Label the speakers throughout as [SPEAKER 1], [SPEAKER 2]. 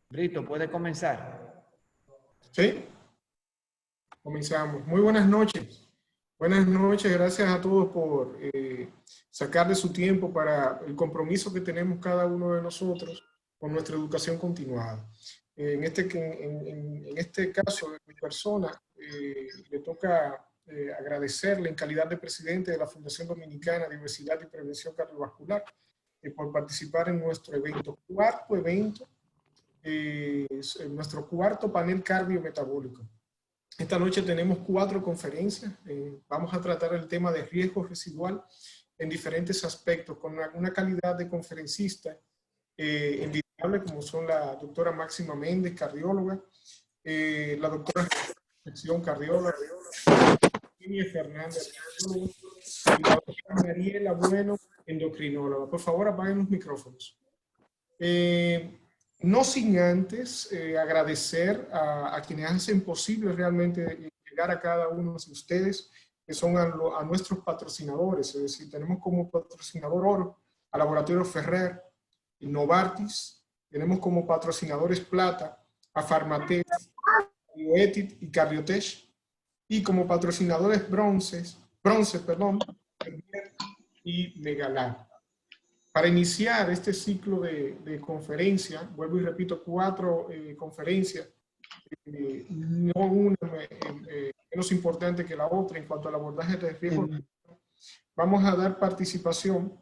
[SPEAKER 1] Brito, puede comenzar.
[SPEAKER 2] ¿Sí? Comenzamos. Muy buenas noches. Buenas noches, gracias a todos por sacar de su tiempo para el compromiso que tenemos cada uno de nosotros con nuestra educación continuada. En este caso de mi persona, le toca agradecerle en calidad de presidente de la Fundación Dominicana de Obesidad y Prevención Cardiovascular por participar en nuestro evento, cuarto evento, nuestro cuarto panel cardiometabólico. Esta noche tenemos 4 conferencias. Vamos a tratar el tema de riesgo residual en diferentes aspectos, con una calidad de conferencista envidiable, como son la doctora Máxima Méndez, cardióloga, la doctora cardióloga, Emilia Fernández, cardióloga, y la doctora Mariela Bueno, endocrinóloga. Por favor, apaguen los micrófonos. No sin antes agradecer a quienes hacen posible realmente llegar a cada uno de ustedes, que son a nuestros patrocinadores. Es decir, tenemos como patrocinador oro a Laboratorio Ferrer, Novartis, tenemos como patrocinadores plata a Farmatec, Bioetit y Cardiotech, y como patrocinadores bronce, y Megalab. Para iniciar este ciclo de conferencia, vuelvo y repito, 4 conferencias, no una menos importante que la otra en cuanto al abordaje de riesgo. Vamos a dar participación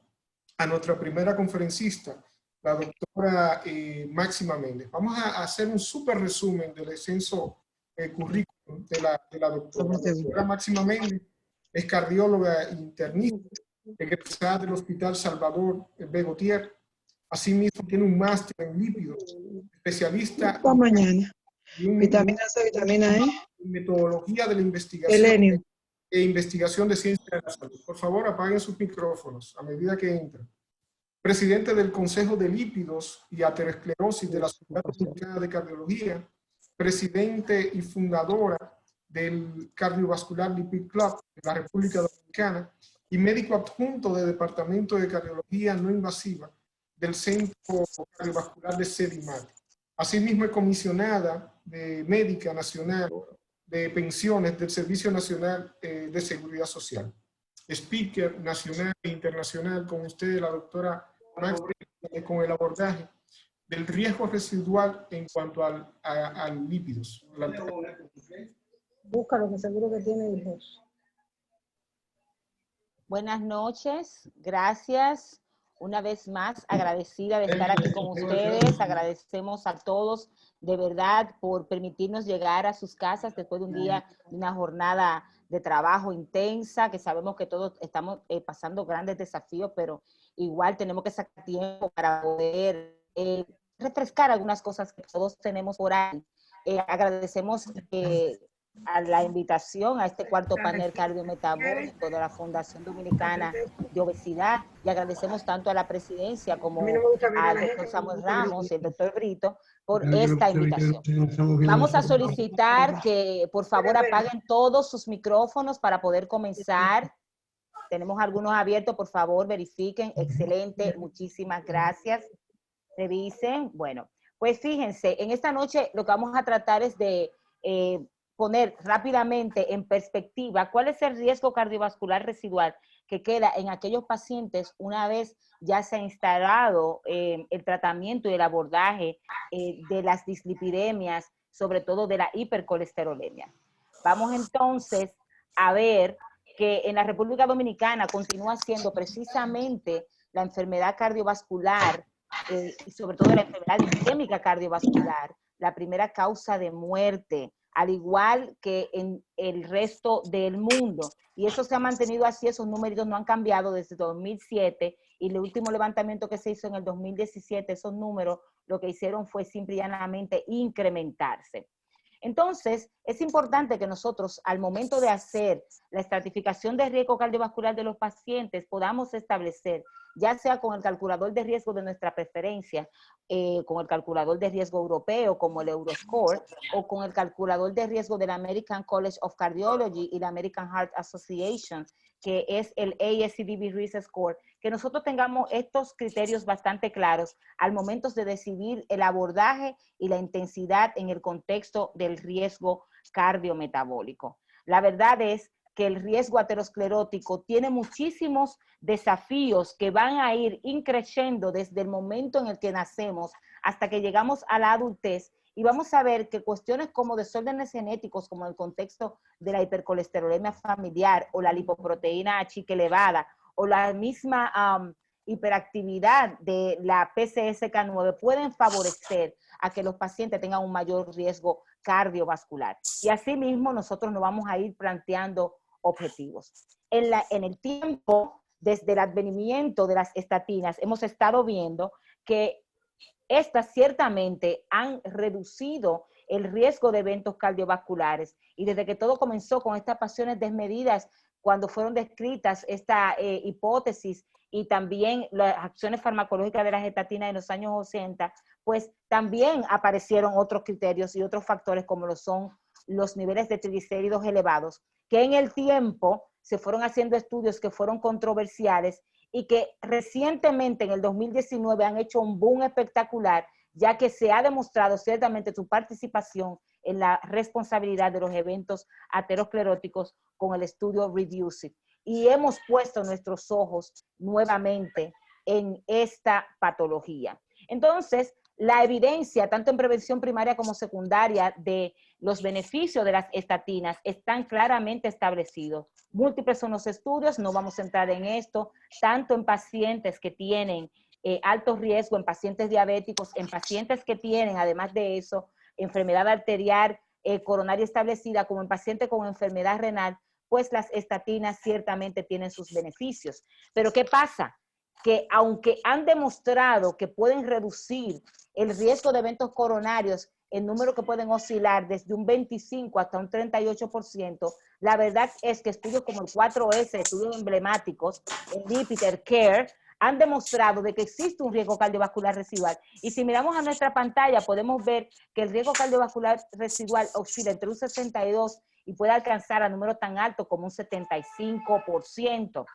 [SPEAKER 2] a nuestra primera conferencista, la doctora Máxima Méndez. Vamos a hacer un súper resumen del extenso currículum de la doctora. La doctora Máxima Méndez es cardióloga internista, egresada del Hospital Salvador B. Gautier. Asimismo, tiene un máster en lípidos, especialista en
[SPEAKER 3] vitamina E,
[SPEAKER 2] metodología de la investigación e investigación de ciencia de la salud. Por favor, apaguen sus micrófonos a medida que entran. Presidente del Consejo de Lípidos y Aterosclerosis de la Sociedad Dominicana de Cardiología, presidente y fundadora del Cardiovascular Lipid Club de la República Dominicana y médico adjunto del Departamento de Cardiología No Invasiva del Centro Cardiovascular de CEDIMAT. Asimismo, es comisionada médica nacional de pensiones del Servicio Nacional de Seguridad Social. Speaker nacional e internacional con usted, la doctora Max, con el abordaje del riesgo residual en cuanto al lípidos.
[SPEAKER 3] búscalo que seguro que tiene hijos.
[SPEAKER 4] Buenas noches, gracias. Una vez más, agradecida de estar aquí con ustedes. Agradecemos a todos de verdad por permitirnos llegar a sus casas después de un día, de una jornada de trabajo intensa, que sabemos que todos estamos pasando grandes desafíos, pero igual tenemos que sacar tiempo para poder refrescar algunas cosas que todos tenemos por ahí. Agradecemos a la invitación a este cuarto panel cardiometabólico de la Fundación Dominicana de Obesidad, y agradecemos tanto a la presidencia como al doctor Samuel Ramos y el doctor Brito por esta invitación. Vamos a solicitar que por favor apaguen todos sus micrófonos para poder comenzar. Tenemos algunos abiertos, por favor verifiquen. Excelente, muchísimas gracias. Revisen. Bueno, pues fíjense, en esta noche lo que vamos a tratar es de poner rápidamente en perspectiva cuál es el riesgo cardiovascular residual que queda en aquellos pacientes una vez ya se ha instalado el tratamiento y el abordaje de las dislipidemias, sobre todo de la hipercolesterolemia. Vamos entonces a ver que en la República Dominicana continúa siendo precisamente la enfermedad cardiovascular y sobre todo la enfermedad isquémica cardiovascular la primera causa de muerte, al igual que en el resto del mundo. Y eso se ha mantenido así, esos números no han cambiado desde 2007, y el último levantamiento que se hizo en el 2017, esos números lo que hicieron fue simple y llanamente incrementarse. Entonces, es importante que nosotros, al momento de hacer la estratificación de riesgo cardiovascular de los pacientes, podamos establecer, ya sea con el calculador de riesgo de nuestra preferencia, con el calculador de riesgo europeo, como el Euroscore, o con el calculador de riesgo del American College of Cardiology y la American Heart Association, que es el ASCVD Risk Score, que nosotros tengamos estos criterios bastante claros al momento de decidir el abordaje y la intensidad en el contexto del riesgo cardiometabólico. La verdad es que el riesgo aterosclerótico tiene muchísimos desafíos que van a ir increciendo desde el momento en el que nacemos hasta que llegamos a la adultez, y vamos a ver que cuestiones como desórdenes genéticos, como el contexto de la hipercolesterolemia familiar o la lipoproteína chica elevada o la misma hiperactividad de la PCSK9 pueden favorecer a que los pacientes tengan un mayor riesgo cardiovascular. Y asimismo nosotros nos vamos a ir planteando objetivos. En el tiempo, desde el advenimiento de las estatinas, hemos estado viendo que estas ciertamente han reducido el riesgo de eventos cardiovasculares, y desde que todo comenzó con estas pasiones desmedidas, cuando fueron descritas esta hipótesis y también las acciones farmacológicas de las estatinas en los años 80, pues también aparecieron otros criterios y otros factores como lo son los niveles de triglicéridos elevados, que en el tiempo se fueron haciendo estudios que fueron controversiales y que recientemente en el 2019 han hecho un boom espectacular, ya que se ha demostrado ciertamente su participación en la responsabilidad de los eventos ateroscleróticos con el estudio REDUCE-IT. Y hemos puesto nuestros ojos nuevamente en esta patología. Entonces, la evidencia, tanto en prevención primaria como secundaria, de los beneficios de las estatinas están claramente establecidos. Múltiples son los estudios, no vamos a entrar en esto, tanto en pacientes que tienen alto riesgo, en pacientes diabéticos, en pacientes que tienen, además de eso, enfermedad arterial coronaria establecida, como en pacientes con enfermedad renal, pues las estatinas ciertamente tienen sus beneficios. Pero ¿qué pasa? Que aunque han demostrado que pueden reducir el riesgo de eventos coronarios en número que pueden oscilar desde un 25 hasta un 38%, la verdad es que estudios como el 4S, estudios emblemáticos, el Lipiter Care, han demostrado de que existe un riesgo cardiovascular residual. Y si miramos a nuestra pantalla, podemos ver que el riesgo cardiovascular residual oscila entre un 62 y puede alcanzar a números tan altos como un 75%.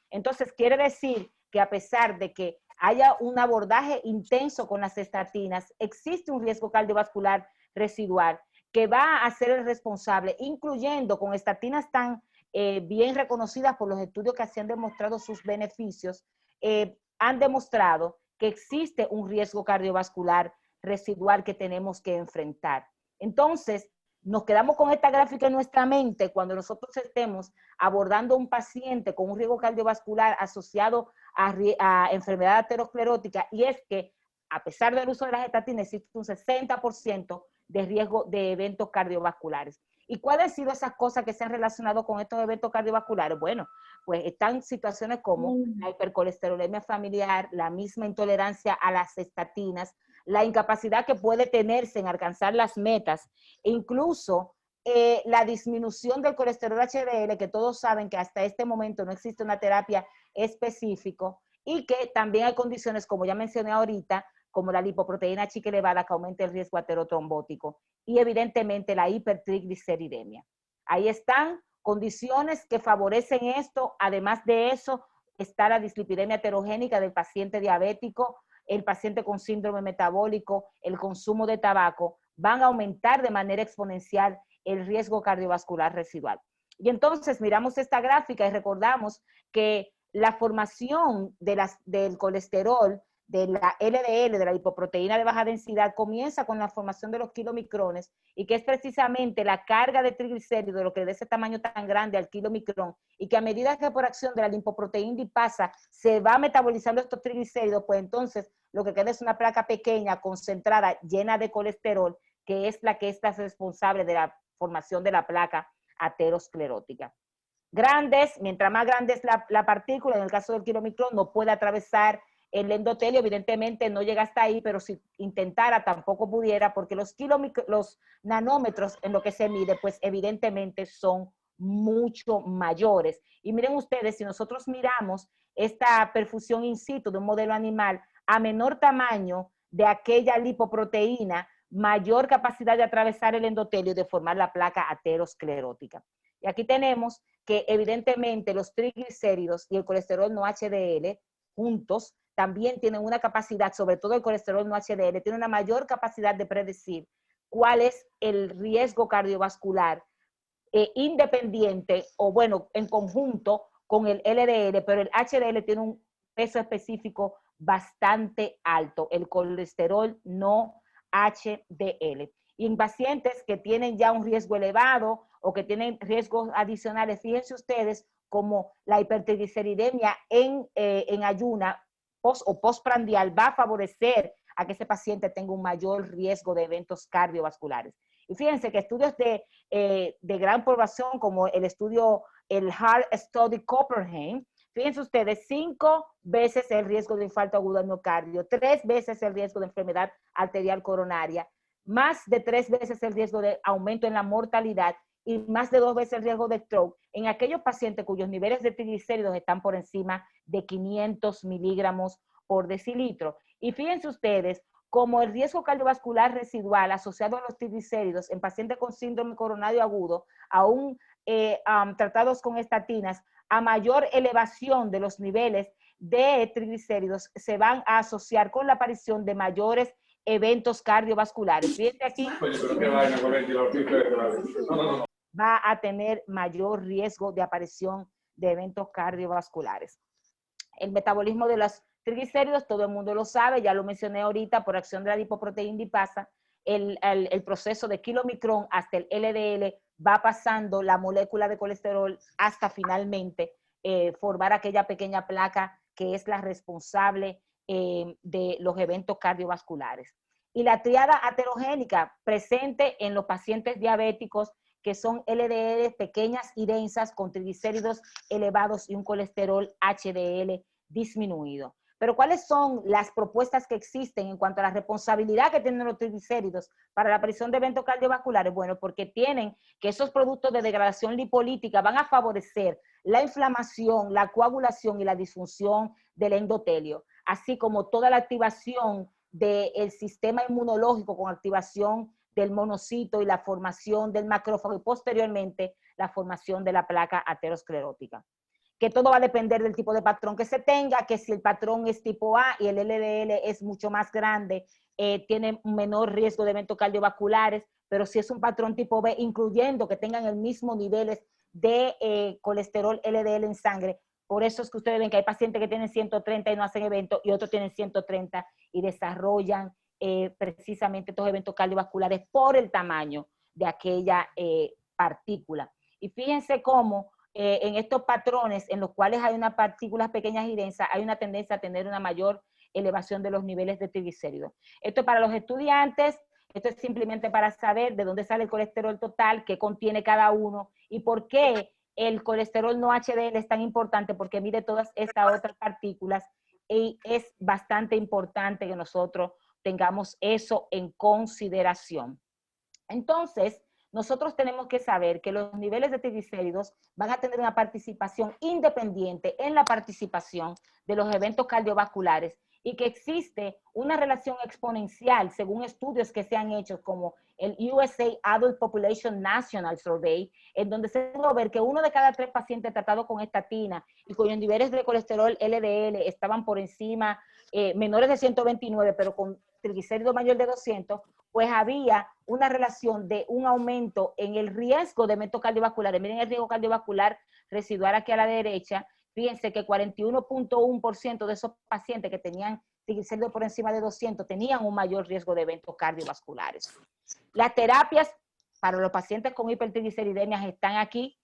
[SPEAKER 4] Entonces, quiere decir que a pesar de que haya un abordaje intenso con las estatinas, existe un riesgo cardiovascular residual que va a ser el responsable, incluyendo con estatinas tan bien reconocidas por los estudios que se han demostrado sus beneficios, han demostrado que existe un riesgo cardiovascular residual que tenemos que enfrentar. Entonces, nos quedamos con esta gráfica en nuestra mente cuando nosotros estemos abordando un paciente con un riesgo cardiovascular asociado a enfermedad aterosclerótica, y es que a pesar del uso de las estatinas existe un 60% de riesgo de eventos cardiovasculares. ¿Y cuáles han sido esas cosas que se han relacionado con estos eventos cardiovasculares? Bueno, pues están situaciones como la hipercolesterolemia familiar, la misma intolerancia a las estatinas, la incapacidad que puede tenerse en alcanzar las metas, e incluso la disminución del colesterol HDL, que todos saben que hasta este momento no existe una terapia específica, y que también hay condiciones, como ya mencioné ahorita, como la lipoproteína chica elevada, que aumenta el riesgo aterotrombótico, y evidentemente la hipertrigliceridemia. Ahí están condiciones que favorecen esto. Además de eso, está la dislipidemia heterogénica del paciente diabético, el paciente con síndrome metabólico, el consumo de tabaco, van a aumentar de manera exponencial el riesgo cardiovascular residual. Y entonces miramos esta gráfica y recordamos que la formación del colesterol, de la LDL, de la lipoproteína de baja densidad, comienza con la formación de los kilomicrones, y que es precisamente la carga de triglicéridos, de lo que le da ese tamaño tan grande al kilomicrón, y que a medida que por acción de la lipoproteína lipasa se va metabolizando estos triglicéridos, pues entonces lo que queda es una placa pequeña, concentrada, llena de colesterol, que es la que es responsable de la formación de la placa aterosclerótica. Grandes, mientras más grande es la partícula, en el caso del kilomicrón, no puede atravesar el endotelio, evidentemente no llega hasta ahí, pero si intentara tampoco pudiera, porque los nanómetros en lo que se mide, pues evidentemente son mucho mayores. Y miren ustedes, si nosotros miramos esta perfusión in situ de un modelo animal, a menor tamaño de aquella lipoproteína, mayor capacidad de atravesar el endotelio y de formar la placa aterosclerótica. Y aquí tenemos que evidentemente los triglicéridos y el colesterol no HDL juntos también tienen una capacidad, sobre todo el colesterol no HDL, tiene una mayor capacidad de predecir cuál es el riesgo cardiovascular independiente o bueno, en conjunto con el LDL, pero el HDL tiene un peso específico bastante alto, el colesterol no HDL. Y en pacientes que tienen ya un riesgo elevado o que tienen riesgos adicionales, fíjense ustedes como la hipertrigliceridemia en ayuna o postprandial va a favorecer a que ese paciente tenga un mayor riesgo de eventos cardiovasculares. Y fíjense que estudios de gran población, como el estudio, el Heart Study Copenhagen, fíjense ustedes, 5 veces el riesgo de infarto agudo al miocardio, 3 veces el riesgo de enfermedad arterial coronaria, más de 3 veces el riesgo de aumento en la mortalidad y más de 2 veces el riesgo de stroke en aquellos pacientes cuyos niveles de triglicéridos están por encima de 500 miligramos por decilitro. Y fíjense ustedes, como el riesgo cardiovascular residual asociado a los triglicéridos en pacientes con síndrome coronario agudo, aún tratados con estatinas, a mayor elevación de los niveles de triglicéridos se van a asociar con la aparición de mayores eventos cardiovasculares. Fíjense aquí, va a tener mayor riesgo de aparición de eventos cardiovasculares. El metabolismo de los triglicéridos, todo el mundo lo sabe, ya lo mencioné ahorita, por acción de la lipoproteína lipasa, el proceso de kilomicrón hasta el LDL va pasando la molécula de colesterol hasta finalmente formar aquella pequeña placa que es la responsable de los eventos cardiovasculares. Y la triada aterogénica presente en los pacientes diabéticos que son LDL pequeñas y densas con triglicéridos elevados y un colesterol HDL disminuido. Pero ¿cuáles son las propuestas que existen en cuanto a la responsabilidad que tienen los triglicéridos para la aparición de eventos cardiovasculares? Bueno, porque tienen que esos productos de degradación lipolítica van a favorecer la inflamación, la coagulación y la disfunción del endotelio, así como toda la activación del sistema inmunológico con activación del monocito y la formación del macrófago y posteriormente la formación de la placa aterosclerótica. Que todo va a depender del tipo de patrón que se tenga, que si el patrón es tipo A y el LDL es mucho más grande, tiene un menor riesgo de eventos cardiovasculares, pero si es un patrón tipo B, incluyendo que tengan el mismo niveles de colesterol LDL en sangre, por eso es que ustedes ven que hay pacientes que tienen 130 y no hacen eventos y otros tienen 130 y desarrollan precisamente estos eventos cardiovasculares por el tamaño de aquella partícula. Y fíjense cómo en estos patrones en los cuales hay unas partículas pequeñas y densas, hay una tendencia a tener una mayor elevación de los niveles de triglicéridos. Esto es para los estudiantes, esto es simplemente para saber de dónde sale el colesterol total, qué contiene cada uno y por qué el colesterol no HDL es tan importante, porque mide todas estas otras partículas y es bastante importante que nosotros tengamos eso en consideración. Entonces, nosotros tenemos que saber que los niveles de triglicéridos van a tener una participación independiente en la participación de los eventos cardiovasculares y que existe una relación exponencial según estudios que se han hecho como el USA Adult Population National Survey, en donde se pudo ver que 1 de cada 3 pacientes tratados con estatina y cuyos niveles de colesterol LDL estaban por encima, menores de 129, pero con triglicéridos mayor de 200, pues había una relación de un aumento en el riesgo de eventos cardiovasculares. Miren el riesgo cardiovascular residual aquí a la derecha. Fíjense que 41.1% de esos pacientes que tenían triglicéridos por encima de 200 tenían un mayor riesgo de eventos cardiovasculares. Las terapias para los pacientes con hipertrigliceridemias están aquí.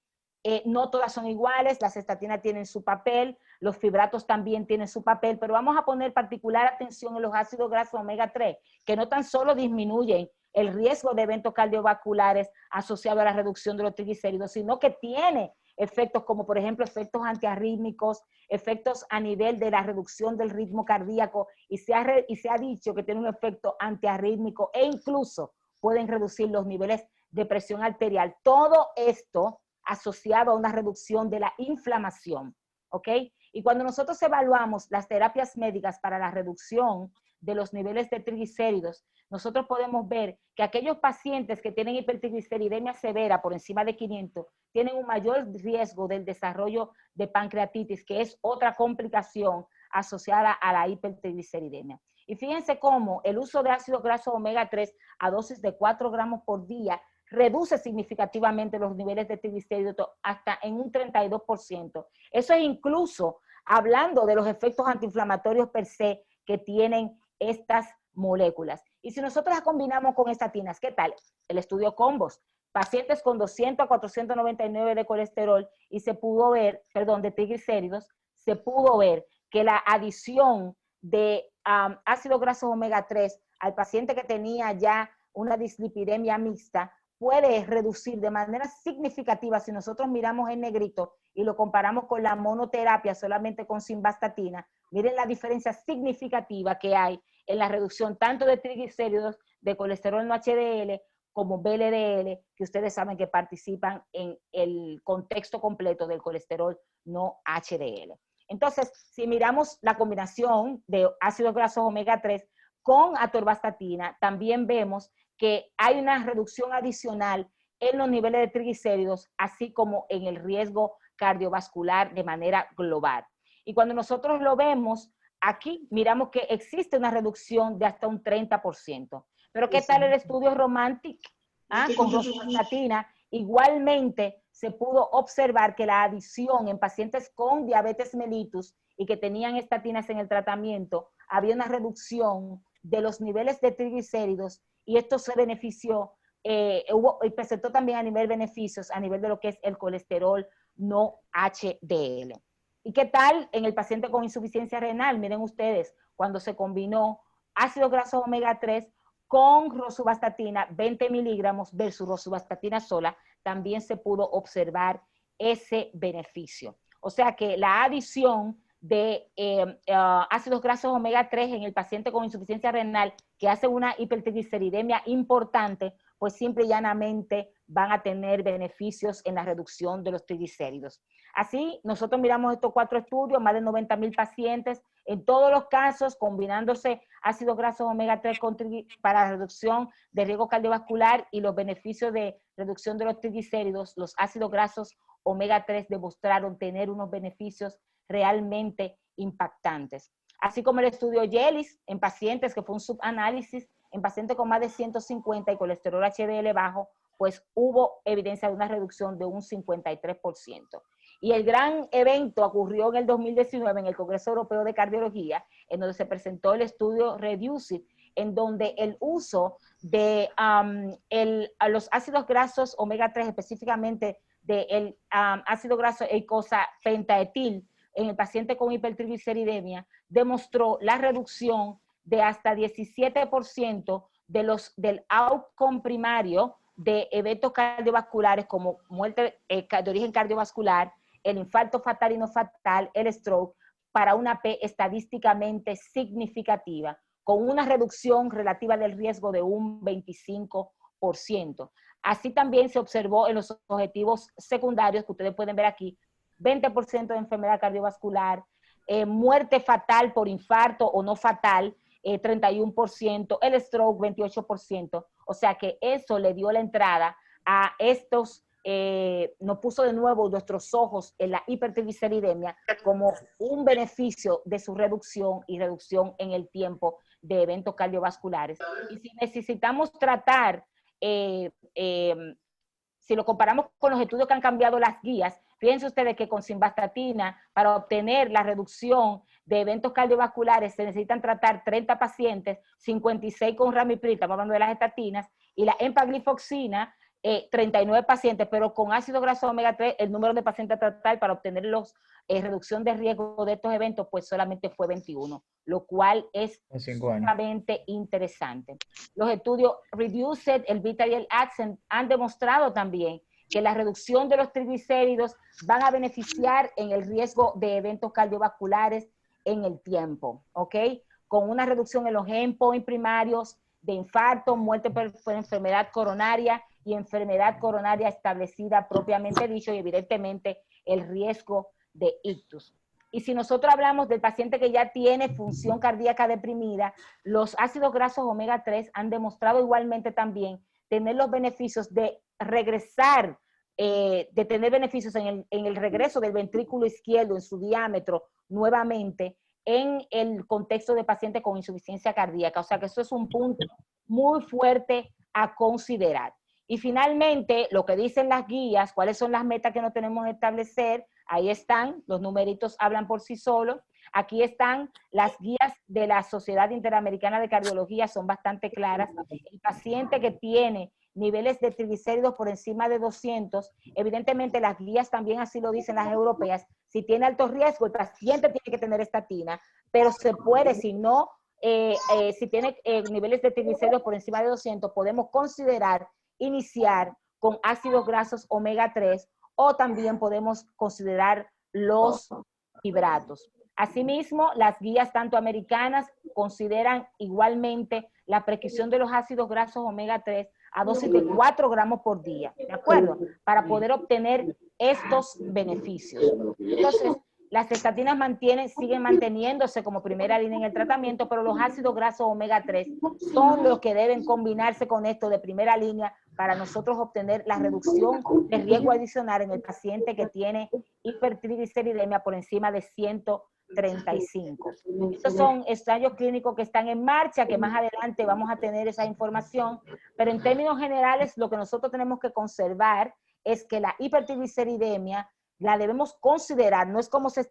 [SPEAKER 4] No todas son iguales, las estatinas tienen su papel, los fibratos también tienen su papel, pero vamos a poner particular atención en los ácidos grasos omega 3, que no tan solo disminuyen el riesgo de eventos cardiovasculares asociados a la reducción de los triglicéridos, sino que tiene efectos como, por ejemplo, efectos antiarrítmicos, efectos a nivel de la reducción del ritmo cardíaco, y se ha dicho que tiene un efecto antiarrítmico e incluso pueden reducir los niveles de presión arterial. Todo esto asociado a una reducción de la inflamación, ¿ok? Y cuando nosotros evaluamos las terapias médicas para la reducción de los niveles de triglicéridos, nosotros podemos ver que aquellos pacientes que tienen hipertrigliceridemia severa por encima de 500 tienen un mayor riesgo del desarrollo de pancreatitis, que es otra complicación asociada a la hipertrigliceridemia. Y fíjense cómo el uso de ácido graso omega 3 a dosis de 4 gramos por día reduce significativamente los niveles de triglicéridos hasta en un 32%. Eso es incluso hablando de los efectos antiinflamatorios per se que tienen estas moléculas. Y si nosotros las combinamos con estatinas, ¿qué tal? El estudio Combos, pacientes con 200 a 499 de colesterol y se pudo ver, perdón, de triglicéridos, se pudo ver que la adición de ácidos grasos omega 3 al paciente que tenía ya una dislipidemia mixta puede reducir de manera significativa, si nosotros miramos en negrito y lo comparamos con la monoterapia solamente con simvastatina, miren la diferencia significativa que hay en la reducción tanto de triglicéridos, de colesterol no HDL, como VLDL, que ustedes saben que participan en el contexto completo del colesterol no HDL. Entonces, si miramos la combinación de ácidos grasos omega 3 con atorvastatina, también vemos que hay una reducción adicional en los niveles de triglicéridos, así como en el riesgo cardiovascular de manera global. Y cuando nosotros lo vemos, aquí miramos que existe una reducción de hasta un 30%. Pero ¿qué tal el estudio Romantic? Con rosuvastatina, igualmente se pudo observar que la adición en pacientes con diabetes mellitus y que tenían estatinas en el tratamiento, había una reducción de los niveles de triglicéridos y esto se benefició, y presentó también a nivel beneficios, a nivel de lo que es el colesterol no HDL. ¿Y qué tal en el paciente con insuficiencia renal? Miren ustedes, cuando se combinó ácido graso omega 3 con rosuvastatina, 20 miligramos versus rosuvastatina sola, también se pudo observar ese beneficio. O sea que la adición de ácidos grasos omega 3 en el paciente con insuficiencia renal que hace una hipertrigliceridemia importante, pues simple y llanamente van a tener beneficios en la reducción de los triglicéridos. Así, nosotros miramos estos 4 estudios, más de 90,000 pacientes, en todos los casos combinándose ácidos grasos omega 3 para la reducción de riesgo cardiovascular y los beneficios de reducción de los triglicéridos. Los ácidos grasos omega 3 demostraron tener unos beneficios realmente impactantes. Así como el estudio YELIS en pacientes, que fue un subanálisis, en pacientes con más de 150 y colesterol HDL bajo, pues hubo evidencia de una reducción de un 53%. Y el gran evento ocurrió en el 2019 en el Congreso Europeo de Cardiología, en donde se presentó el estudio REDUCE-IT, en donde el uso de los ácidos grasos omega 3, específicamente del ácido graso eicosa pentaetil, en el paciente con hipertrigliceridemia, demostró la reducción de hasta 17% del outcome primario de eventos cardiovasculares como muerte de origen cardiovascular, el infarto fatal y no fatal, el stroke, para una P estadísticamente significativa, con una reducción relativa del riesgo de un 25%. Así también se observó en los objetivos secundarios que ustedes pueden ver aquí, 20% de enfermedad cardiovascular, muerte fatal por infarto o no fatal, 31%, el stroke 28%, o sea que eso le dio la entrada a estos, nos puso de nuevo nuestros ojos en la hipertrigliceridemia como un beneficio de su reducción y reducción en el tiempo de eventos cardiovasculares. Y si necesitamos tratar, si lo comparamos con los estudios que han cambiado las guías, fíjense ustedes que con simvastatina, para obtener la reducción de eventos cardiovasculares, se necesitan tratar 30 pacientes, 56 con ramipril, estamos hablando de las estatinas, y la empaglifoxina, 39 pacientes, pero con ácido graso omega 3, el número de pacientes a tratar para obtener reducción de riesgo de estos eventos, pues solamente fue 21, lo cual es sumamente interesante. Los estudios REDUCE-IT, el VITA y el ASCENT han demostrado también que la reducción de los triglicéridos van a beneficiar en el riesgo de eventos cardiovasculares en el tiempo, ¿ok? Con una reducción en los endpoints primarios de infarto, muerte por enfermedad coronaria y enfermedad coronaria establecida propiamente dicho, y evidentemente el riesgo de ictus. Y si nosotros hablamos del paciente que ya tiene función cardíaca deprimida, los ácidos grasos omega 3 han demostrado igualmente también tener los beneficios de regresar, de tener beneficios en el regreso del ventrículo izquierdo en su diámetro nuevamente en el contexto de pacientes con insuficiencia cardíaca. O sea que eso es un punto muy fuerte a considerar. Y finalmente, lo que dicen las guías, cuáles son las metas que no tenemos que establecer, ahí están, los numeritos hablan por sí solos. Aquí están las guías de la Sociedad Interamericana de Cardiología, son bastante claras. El paciente que tiene niveles de triglicéridos por encima de 200, evidentemente las guías también así lo dicen las europeas, si tiene alto riesgo, el paciente tiene que tener estatina, pero se puede, si no, si tiene niveles de triglicéridos por encima de 200, podemos considerar iniciar con ácidos grasos omega 3 o también podemos considerar los fibratos. Asimismo, las guías tanto americanas consideran igualmente la prescripción de los ácidos grasos omega 3 a dosis de 4 gramos por día, ¿de acuerdo? Para poder obtener estos beneficios. Entonces, las estatinas siguen manteniéndose como primera línea en el tratamiento, pero los ácidos grasos omega 3 son los que deben combinarse con esto de primera línea para nosotros obtener la reducción de riesgo adicional en el paciente que tiene hipertrigliceridemia por encima de 135. Estos son ensayos clínicos que están en marcha, que más adelante vamos a tener esa información, pero en términos generales lo que nosotros tenemos que conservar es que la hipertrigliceridemia la debemos considerar, no es como se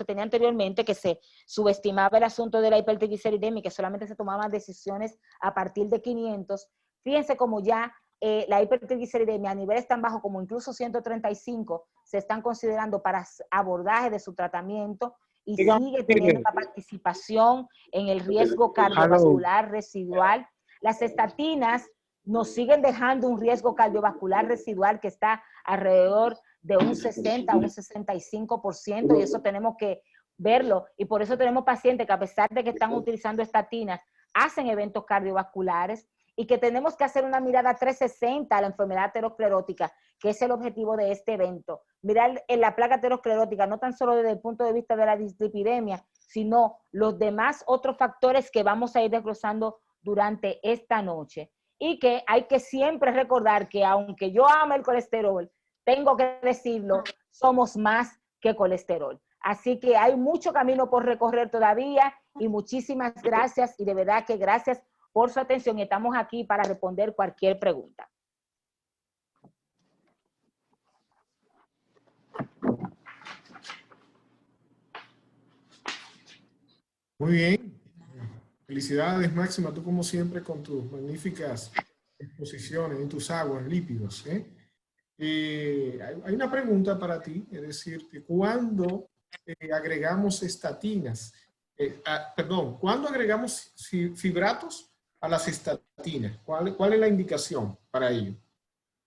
[SPEAKER 4] tenía anteriormente, que se subestimaba el asunto de la hipertrigliceridemia y que solamente se tomaban decisiones a partir de 500. Fíjense como ya la hipertrigliceridemia a niveles tan bajos como incluso 135 se están considerando para abordaje de su tratamiento y sigue teniendo una participación en el riesgo cardiovascular residual. Las estatinas nos siguen dejando un riesgo cardiovascular residual que está alrededor de un 60 a un 65%, y eso tenemos que verlo, y por eso tenemos pacientes que a pesar de que están utilizando estatinas, hacen eventos cardiovasculares, y que tenemos que hacer una mirada 360 a la enfermedad aterosclerótica, que es el objetivo de este evento. Mirar en la placa aterosclerótica, no tan solo desde el punto de vista de la dislipidemia, sino los demás otros factores que vamos a ir desglosando durante esta noche. Y que hay que siempre recordar que aunque yo ame el colesterol, tengo que decirlo, somos más que colesterol. Así que hay mucho camino por recorrer todavía y muchísimas gracias, y de verdad que gracias por su atención. Estamos aquí para responder cualquier pregunta.
[SPEAKER 2] Muy bien. Felicidades, Máxima, tú como siempre con tus magníficas exposiciones en tus aguas, lípidos. Hay una pregunta para ti, es decir, que cuando agregamos estatinas, ¿cuándo agregamos fibratos a las estatinas? ¿Cuál es la indicación para ello?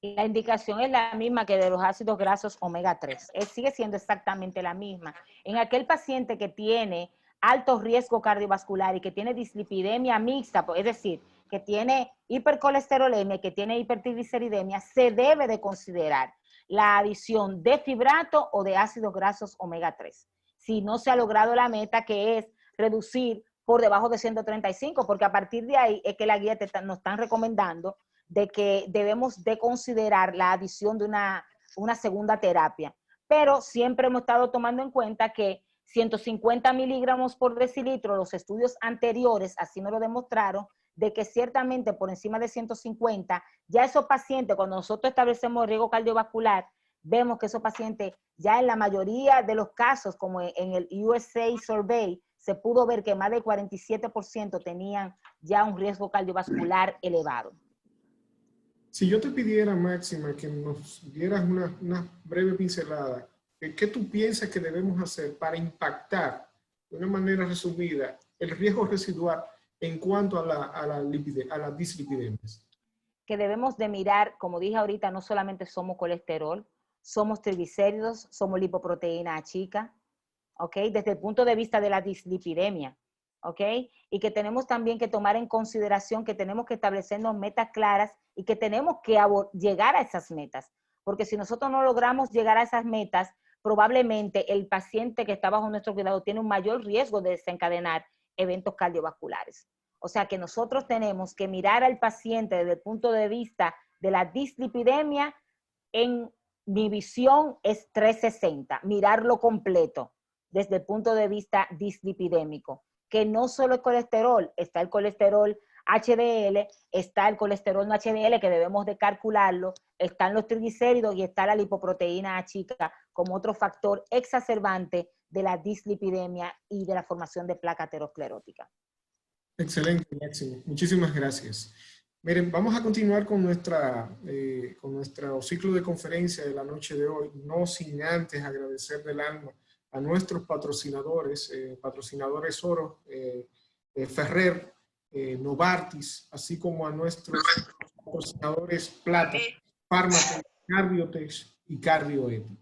[SPEAKER 4] La indicación es la misma que de los ácidos grasos omega 3. Sigue siendo exactamente la misma. En aquel paciente que tiene alto riesgo cardiovascular y que tiene dislipidemia mixta, es decir, que tiene hipercolesterolemia, que tiene hipertrigliceridemia, se debe de considerar la adición de fibrato o de ácidos grasos omega 3. Si no se ha logrado la meta, que es reducir por debajo de 135, porque a partir de ahí es que la guía nos están recomendando de que debemos de considerar la adición de una segunda terapia. Pero siempre hemos estado tomando en cuenta que 150 miligramos por decilitro, los estudios anteriores así nos lo demostraron, de que ciertamente por encima de 150, ya esos pacientes, cuando nosotros establecemos riesgo cardiovascular, vemos que esos pacientes, ya en la mayoría de los casos, como en el USA Survey, se pudo ver que más del 47% tenían ya un riesgo cardiovascular elevado.
[SPEAKER 2] Si yo te pidiera, Máxima, que nos dieras una breve pincelada, ¿qué tú piensas que debemos hacer para impactar de una manera resumida el riesgo residual en cuanto a las dislipidemias?
[SPEAKER 4] Que debemos de mirar, como dije ahorita, no solamente somos colesterol, somos triglicéridos, somos lipoproteína chica, ¿ok? Desde el punto de vista de la dislipidemia, ¿ok? Y que tenemos también que tomar en consideración que tenemos que establecernos metas claras y que tenemos que llegar a esas metas. Porque si nosotros no logramos llegar a esas metas, probablemente el paciente que está bajo nuestro cuidado tiene un mayor riesgo de desencadenar eventos cardiovasculares. O sea que nosotros tenemos que mirar al paciente desde el punto de vista de la dislipidemia. En mi visión es 360, mirarlo completo desde el punto de vista dislipidémico, que no solo el colesterol, está el colesterol HDL, está el colesterol no HDL que debemos de calcularlo, están los triglicéridos y está la lipoproteína chica como otro factor exacerbante de la dislipidemia y de la formación de placa aterosclerótica.
[SPEAKER 2] Excelente, Máximo. Muchísimas gracias. Miren, vamos a continuar con nuestro ciclo de conferencia de la noche de hoy, no sin antes agradecer del alma a nuestros patrocinadores, patrocinadores oro, Ferrer, Novartis, así como a nuestros patrocinadores plata, Fármaco, Cardiotech y Cardioeti.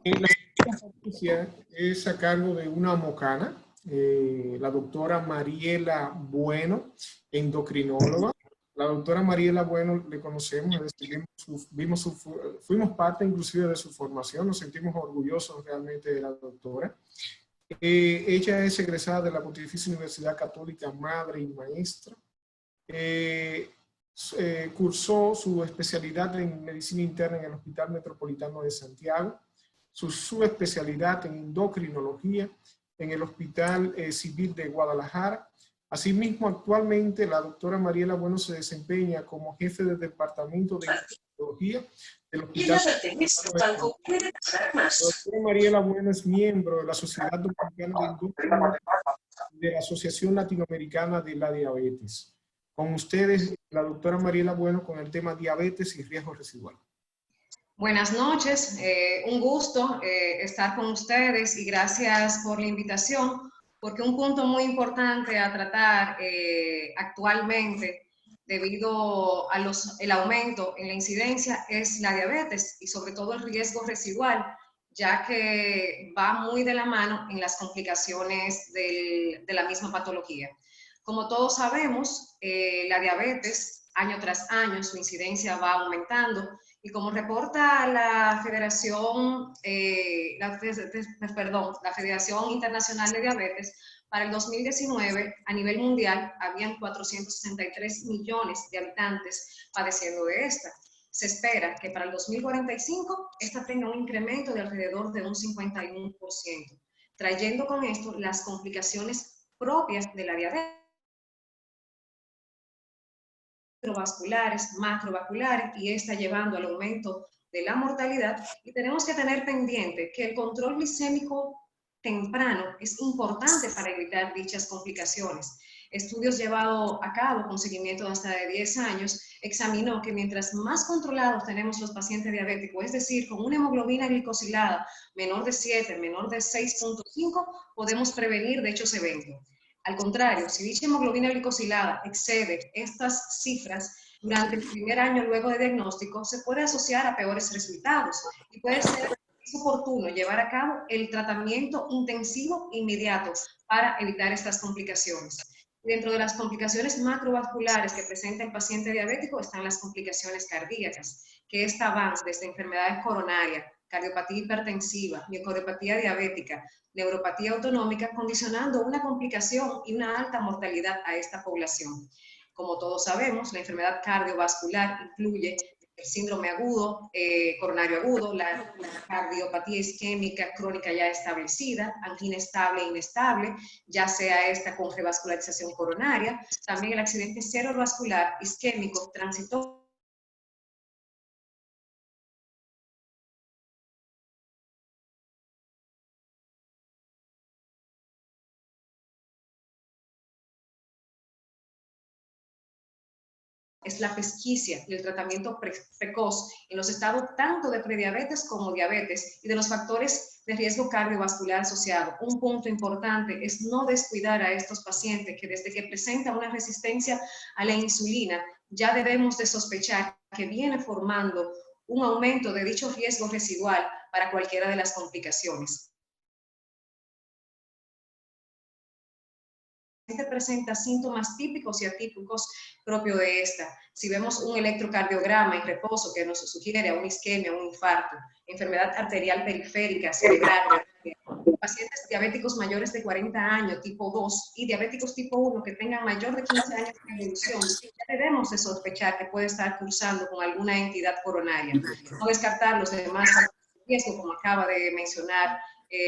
[SPEAKER 2] La conferencia es a cargo de una mocana, la doctora Mariela Bueno, endocrinóloga. La doctora Mariela Bueno le conocemos, fuimos parte inclusive de su formación, nos sentimos orgullosos realmente de la doctora. Ella es egresada de la Pontificia Universidad Católica Madre y Maestra. Cursó su especialidad en medicina interna en el Hospital Metropolitano de Santiago, su subespecialidad en endocrinología en el Hospital Civil de Guadalajara. Asimismo, actualmente la doctora Mariela Bueno se desempeña como jefe del Departamento de Endocrinología del Hospital. La doctora Mariela Bueno es miembro de la Sociedad Dominicana de Endocrinología y de la Asociación Latinoamericana de la Diabetes. Con ustedes, la doctora Mariela Bueno, con el tema diabetes y riesgo residual.
[SPEAKER 5] Buenas noches, un gusto estar con ustedes y gracias por la invitación, porque un punto muy importante a tratar actualmente debido a el aumento en la incidencia es la diabetes y sobre todo el riesgo residual, ya que va muy de la mano en las complicaciones de la misma patología. Como todos sabemos, la diabetes año tras año su incidencia va aumentando. Y como reporta la Federación, la Federación Internacional de Diabetes, para el 2019 a nivel mundial habían 463 millones de habitantes padeciendo de esta. Se espera que para el 2045 esta tenga un incremento de alrededor de un 51%, trayendo con esto las complicaciones propias de la diabetes, microvasculares, macrovasculares, y está llevando al aumento de la mortalidad. Y tenemos que tener pendiente que el control glicémico temprano es importante para evitar dichas complicaciones. Estudios llevados a cabo con seguimiento hasta de 10 años examinó que mientras más controlados tenemos los pacientes diabéticos, es decir, con una hemoglobina glicosilada menor de 7, menor de 6.5, podemos prevenir dichos eventos. Al contrario, si dicha hemoglobina glicosilada excede estas cifras durante el primer año luego de diagnóstico, se puede asociar a peores resultados y puede ser oportuno llevar a cabo el tratamiento intensivo inmediato para evitar estas complicaciones. Dentro de las complicaciones macrovasculares que presenta el paciente diabético están las complicaciones cardíacas, que estas van desde enfermedades coronarias, cardiopatía hipertensiva, miocardiopatía diabética, neuropatía autonómica, condicionando una complicación y una alta mortalidad a esta población. Como todos sabemos, la enfermedad cardiovascular incluye el síndrome agudo, coronario agudo, la cardiopatía isquémica crónica ya establecida, angina estable e inestable, ya sea esta con revascularización coronaria, también el accidente cerebrovascular isquémico transitorio, es la pesquisa y el tratamiento precoz en los estados tanto de prediabetes como diabetes y de los factores de riesgo cardiovascular asociado. Un punto importante es no descuidar a estos pacientes que desde que presentan una resistencia a la insulina ya debemos de sospechar que viene formando un aumento de dicho riesgo residual para cualquiera de las complicaciones. paciente presenta síntomas típicos y atípicos propios de esta. Si vemos un electrocardiograma en reposo que nos sugiere a una isquemia, un infarto, enfermedad arterial periférica, cerebral, pacientes diabéticos mayores de 40 años, tipo 2, y diabéticos tipo 1 que tengan mayor de 15 años de evolución, ya debemos de sospechar que puede estar cursando con alguna entidad coronaria. No descartar los demás riesgos, como acaba de mencionar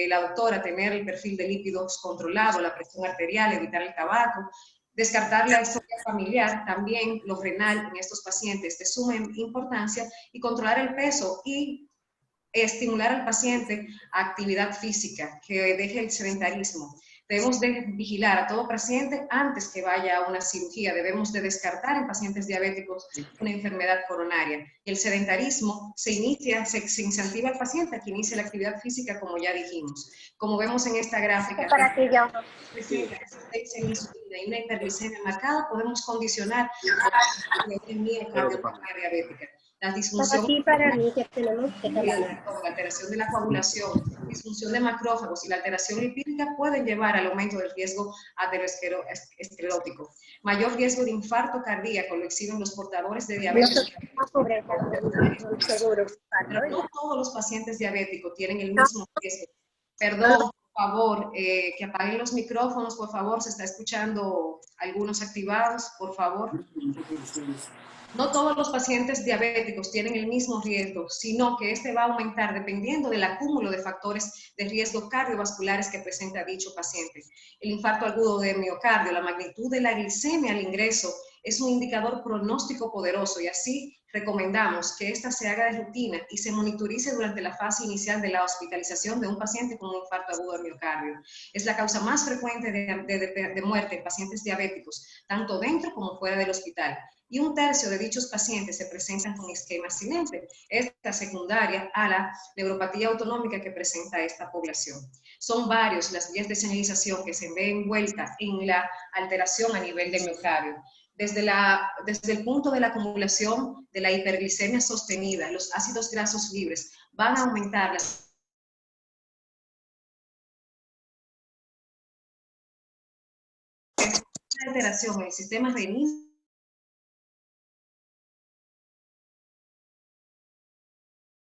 [SPEAKER 5] la doctora, tener el perfil de lípidos controlado, la presión arterial, evitar el tabaco, descartar la historia familiar, también lo renal en estos pacientes de suma importancia, y controlar el peso y estimular al paciente a actividad física, que deje el sedentarismo. Debemos de vigilar a todo paciente antes que vaya a una cirugía. Debemos de descartar en pacientes diabéticos una enfermedad coronaria. Y el sedentarismo se incentiva al paciente a que inicie la actividad física, como ya dijimos. Como vemos en esta gráfica, presenta resistencia en insulina y una hiperglicemia marcada, podemos condicionar la miocardiopatia diabética. La disfunción la alteración de la coagulación, disfunción de macrófagos y la alteración lipídica pueden llevar al aumento del riesgo aterosclerótico. Mayor riesgo de infarto cardíaco lo exhiben los portadores de diabetes. No todos los pacientes diabéticos tienen el mismo riesgo. Perdón, por favor, que apaguen los micrófonos, por favor, se está escuchando algunos activados, por favor. No todos los pacientes diabéticos tienen el mismo riesgo, sino que este va a aumentar dependiendo del acúmulo de factores de riesgo cardiovasculares que presenta dicho paciente. El infarto agudo de miocardio, la magnitud de la glicemia al ingreso es un indicador pronóstico poderoso y así recomendamos que esta se haga de rutina y se monitorice durante la fase inicial de la hospitalización de un paciente con un infarto agudo de miocardio. Es la causa más frecuente de muerte en pacientes diabéticos, tanto dentro como fuera del hospital. Y 1/3 de dichos pacientes se presentan con isquemia silente, esta secundaria a la neuropatía autonómica que presenta esta población. Son varios las vías de señalización que se ven envueltas en la alteración a nivel del miocardio. Desde el punto de la acumulación de la hiperglicemia sostenida, los ácidos grasos libres van a aumentar las alteración en el sistema renina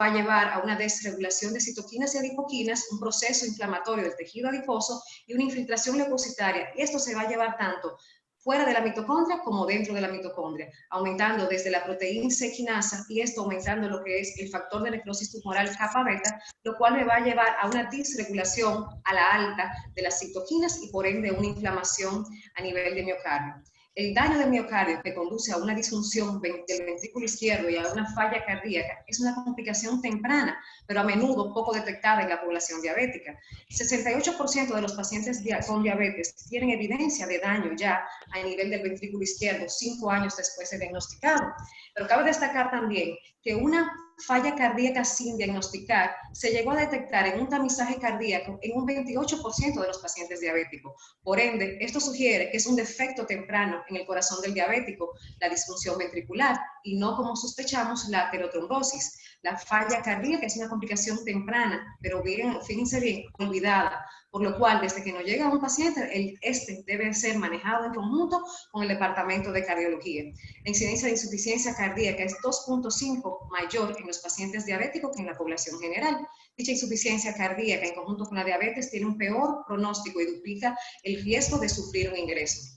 [SPEAKER 5] va a llevar a una desregulación de citoquinas y adipoquinas, un proceso inflamatorio del tejido adiposo y una infiltración leucocitaria. Y esto se va a llevar tanto fuera de la mitocondria como dentro de la mitocondria, aumentando desde la proteína C quinasa y esto aumentando lo que es el factor de necrosis tumoral kappa beta, lo cual me va a llevar a una disregulación a la alta de las citoquinas y por ende una inflamación a nivel de miocardio. El daño del miocardio que conduce a una disfunción del ventrículo izquierdo y a una falla cardíaca es una complicación temprana, pero a menudo poco detectada en la población diabética. 68% de los pacientes con diabetes tienen evidencia de daño ya a nivel del ventrículo izquierdo 5 años después de diagnosticado. Pero cabe destacar también que una falla cardíaca sin diagnosticar se llegó a detectar en un tamizaje cardíaco en un 28% de los pacientes diabéticos. Por ende, esto sugiere que es un defecto temprano en el corazón del diabético, la disfunción ventricular, y no como sospechamos la aterotrombosis. La falla cardíaca es una complicación temprana, pero bien, fíjense bien, olvidada, por lo cual desde que nos llega un paciente, este debe ser manejado en conjunto con el departamento de cardiología. La incidencia de insuficiencia cardíaca es 2.5 mayor en los pacientes diabéticos que en la población general. Dicha insuficiencia cardíaca en conjunto con la diabetes tiene un peor pronóstico y duplica el riesgo de sufrir un ingreso.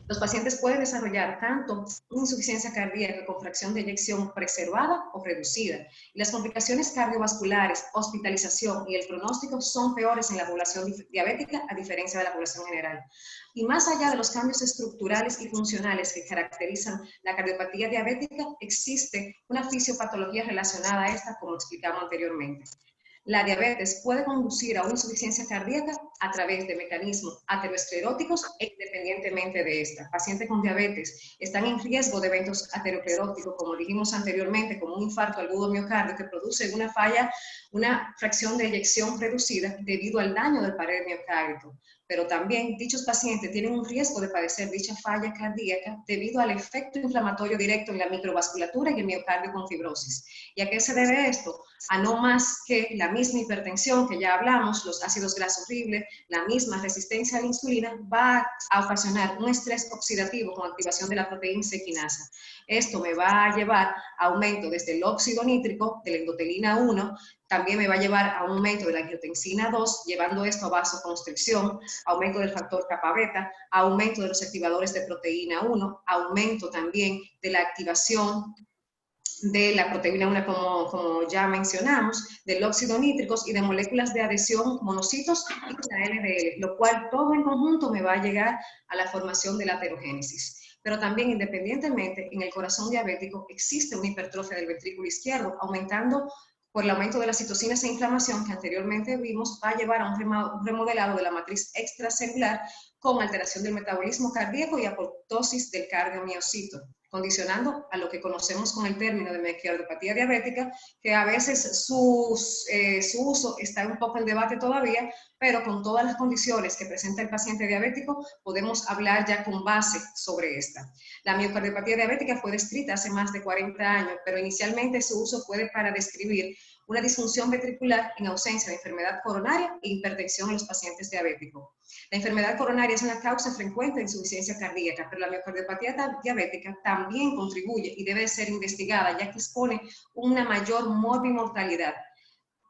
[SPEAKER 5] Los pacientes pueden desarrollar tanto una insuficiencia cardíaca con fracción de eyección preservada o reducida. Y las complicaciones cardiovasculares, hospitalización y el pronóstico son peores en la población diabética a diferencia de la población general. Y más allá de los cambios estructurales y funcionales que caracterizan la cardiopatía diabética, existe una fisiopatología relacionada a esta, como explicamos anteriormente. La diabetes puede conducir a una insuficiencia cardíaca a través de mecanismos ateroscleróticos e independientemente de esta. Pacientes con diabetes están en riesgo de eventos ateroscleróticos, como dijimos anteriormente, como un infarto agudo miocardio que produce una falla una fracción de eyección reducida debido al daño del pared miocárdico. Pero también dichos pacientes tienen un riesgo de padecer dicha falla cardíaca debido al efecto inflamatorio directo en la microvasculatura y el miocardio con fibrosis. ¿Y a qué se debe esto? A no más que la misma hipertensión que ya hablamos, los ácidos grasos horribles, la misma resistencia a la insulina, va a ocasionar un estrés oxidativo con activación de la proteína C quinasa. Esto me va a llevar a aumento desde el óxido nítrico, de la endotelina 1, también me va a llevar a un aumento de la angiotensina 2, llevando esto a vasoconstricción, aumento del factor kappa beta, aumento de los activadores de proteína 1, aumento también de la activación de la proteína 1, como ya mencionamos, del óxido nítricos y de moléculas de adhesión, monocitos y la LDL, lo cual todo en conjunto me va a llegar a la formación de la aterogénesis. Pero también, independientemente, en el corazón diabético existe una hipertrofia del ventrículo izquierdo, aumentando por el aumento de las citocinas e inflamación que anteriormente vimos, va a llevar a un remodelado de la matriz extracelular con alteración del metabolismo cardíaco y apoptosis del cardiomiocito, condicionando a lo que conocemos con el término de miocardiopatía diabética, que a veces su uso está un poco en debate todavía, pero con todas las condiciones que presenta el paciente diabético, podemos hablar ya con base sobre esta. La miocardiopatía diabética fue descrita hace más de 40 años, pero inicialmente su uso fue para describir una disfunción ventricular en ausencia de enfermedad coronaria e hipertensión en los pacientes diabéticos. La enfermedad coronaria es una causa frecuente de insuficiencia cardíaca, pero la miocardiopatía diabética también contribuye y debe ser investigada, ya que expone una mayor morbimortalidad.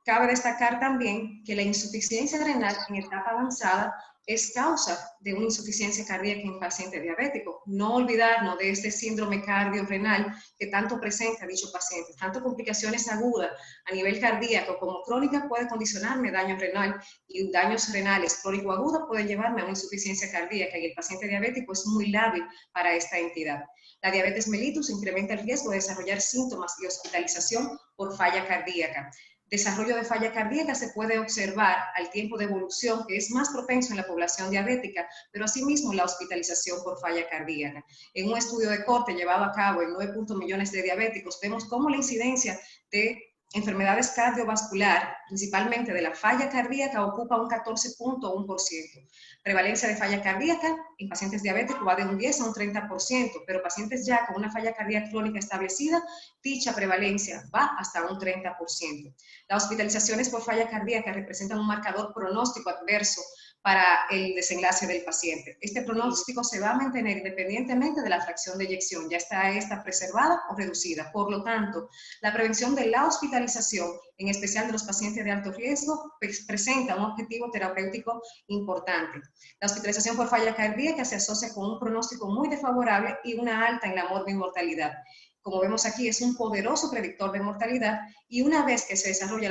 [SPEAKER 5] Cabe destacar también que la insuficiencia renal en etapa avanzada es causa de una insuficiencia cardíaca en paciente diabético. No olvidarnos de este síndrome cardiorrenal que tanto presenta dicho paciente. Tanto complicaciones agudas a nivel cardíaco como crónica puede condicionarme daño renal, y daños renales crónico-agudos pueden llevarme a una insuficiencia cardíaca, y el paciente diabético es muy lábil para esta entidad. La diabetes mellitus incrementa el riesgo de desarrollar síntomas y hospitalización por falla cardíaca. Desarrollo de falla cardíaca se puede observar al tiempo de evolución, que es más propenso en la población diabética, pero asimismo la hospitalización por falla cardíaca. En un estudio de corte llevado a cabo en 9 millones de diabéticos, vemos cómo la incidencia de enfermedades cardiovasculares, principalmente de la falla cardíaca, ocupa un 14.1%. Prevalencia de falla cardíaca en pacientes diabéticos va de un 10 a un 30%, pero pacientes ya con una falla cardíaca crónica establecida, dicha prevalencia va hasta un 30%. Las hospitalizaciones por falla cardíaca representan un marcador pronóstico adverso para el desenlace del paciente. Este pronóstico se va a mantener independientemente de la fracción de eyección, ya está esta preservada o reducida. Por lo tanto, la prevención de la hospitalización, en especial de los pacientes de alto riesgo, presenta un objetivo terapéutico importante. La hospitalización por falla cardíaca se asocia con un pronóstico muy desfavorable y una alta en la morbimortalidad. Como vemos aquí, es un poderoso predictor de mortalidad, y una vez que se desarrolla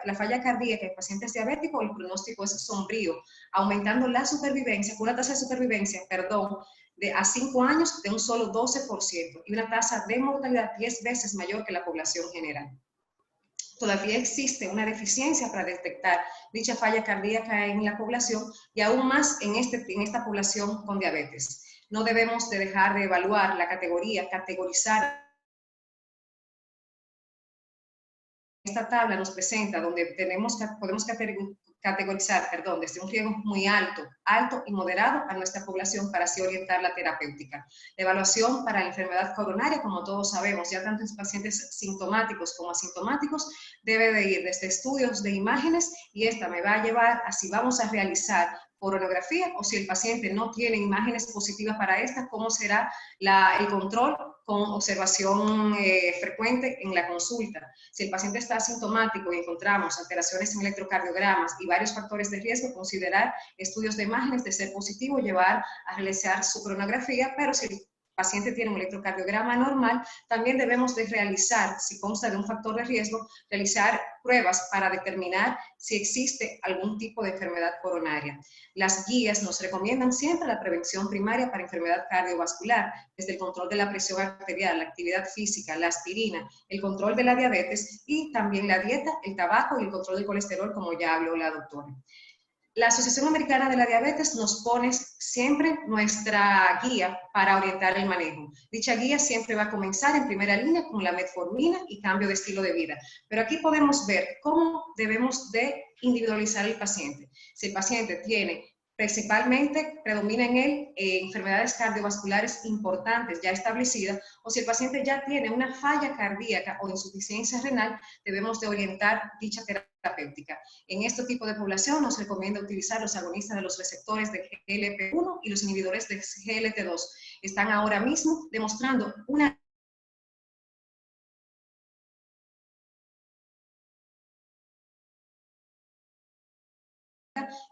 [SPEAKER 5] la falla cardíaca en pacientes diabéticos, el pronóstico es sombrío, aumentando la supervivencia, con una tasa de supervivencia, de a 5 años de un solo 12%, y una tasa de mortalidad 10 veces mayor que la población general. Todavía existe una deficiencia para detectar dicha falla cardíaca en la población, y aún más en esta población con diabetes. No debemos de dejar de evaluar la categorizar. Esta tabla nos presenta donde podemos categorizar, desde un riesgo muy alto y moderado a nuestra población, para así orientar la terapéutica. La evaluación para la enfermedad coronaria, como todos sabemos, ya tanto en pacientes sintomáticos como asintomáticos, debe de ir desde estudios de imágenes, y esta me va a llevar a si vamos a realizar coronografía, o si el paciente no tiene imágenes positivas para esta, cómo será el control con observación frecuente en la consulta. Si el paciente está asintomático y encontramos alteraciones en electrocardiogramas y varios factores de riesgo, considerar estudios de imágenes, de ser positivo, llevar a realizar su coronografía. Pero si el paciente tiene un electrocardiograma normal, también debemos de realizar, si consta de un factor de riesgo, realizar pruebas para determinar si existe algún tipo de enfermedad coronaria. Las guías nos recomiendan siempre la prevención primaria para enfermedad cardiovascular, desde el control de la presión arterial, la actividad física, la aspirina, el control de la diabetes, y también la dieta, el tabaco y el control del colesterol, como ya habló la doctora. La Asociación Americana de la Diabetes nos pone siempre nuestra guía para orientar el manejo. Dicha guía siempre va a comenzar en primera línea con la metformina y cambio de estilo de vida. Pero aquí podemos ver cómo debemos de individualizar el paciente. Si el paciente principalmente predomina en él enfermedades cardiovasculares importantes ya establecidas, o si el paciente ya tiene una falla cardíaca o insuficiencia renal, debemos de orientar dicha terapéutica. En este tipo de población nos recomienda utilizar los agonistas de los receptores de GLP-1 y los inhibidores de GLT-2. Están ahora mismo demostrando una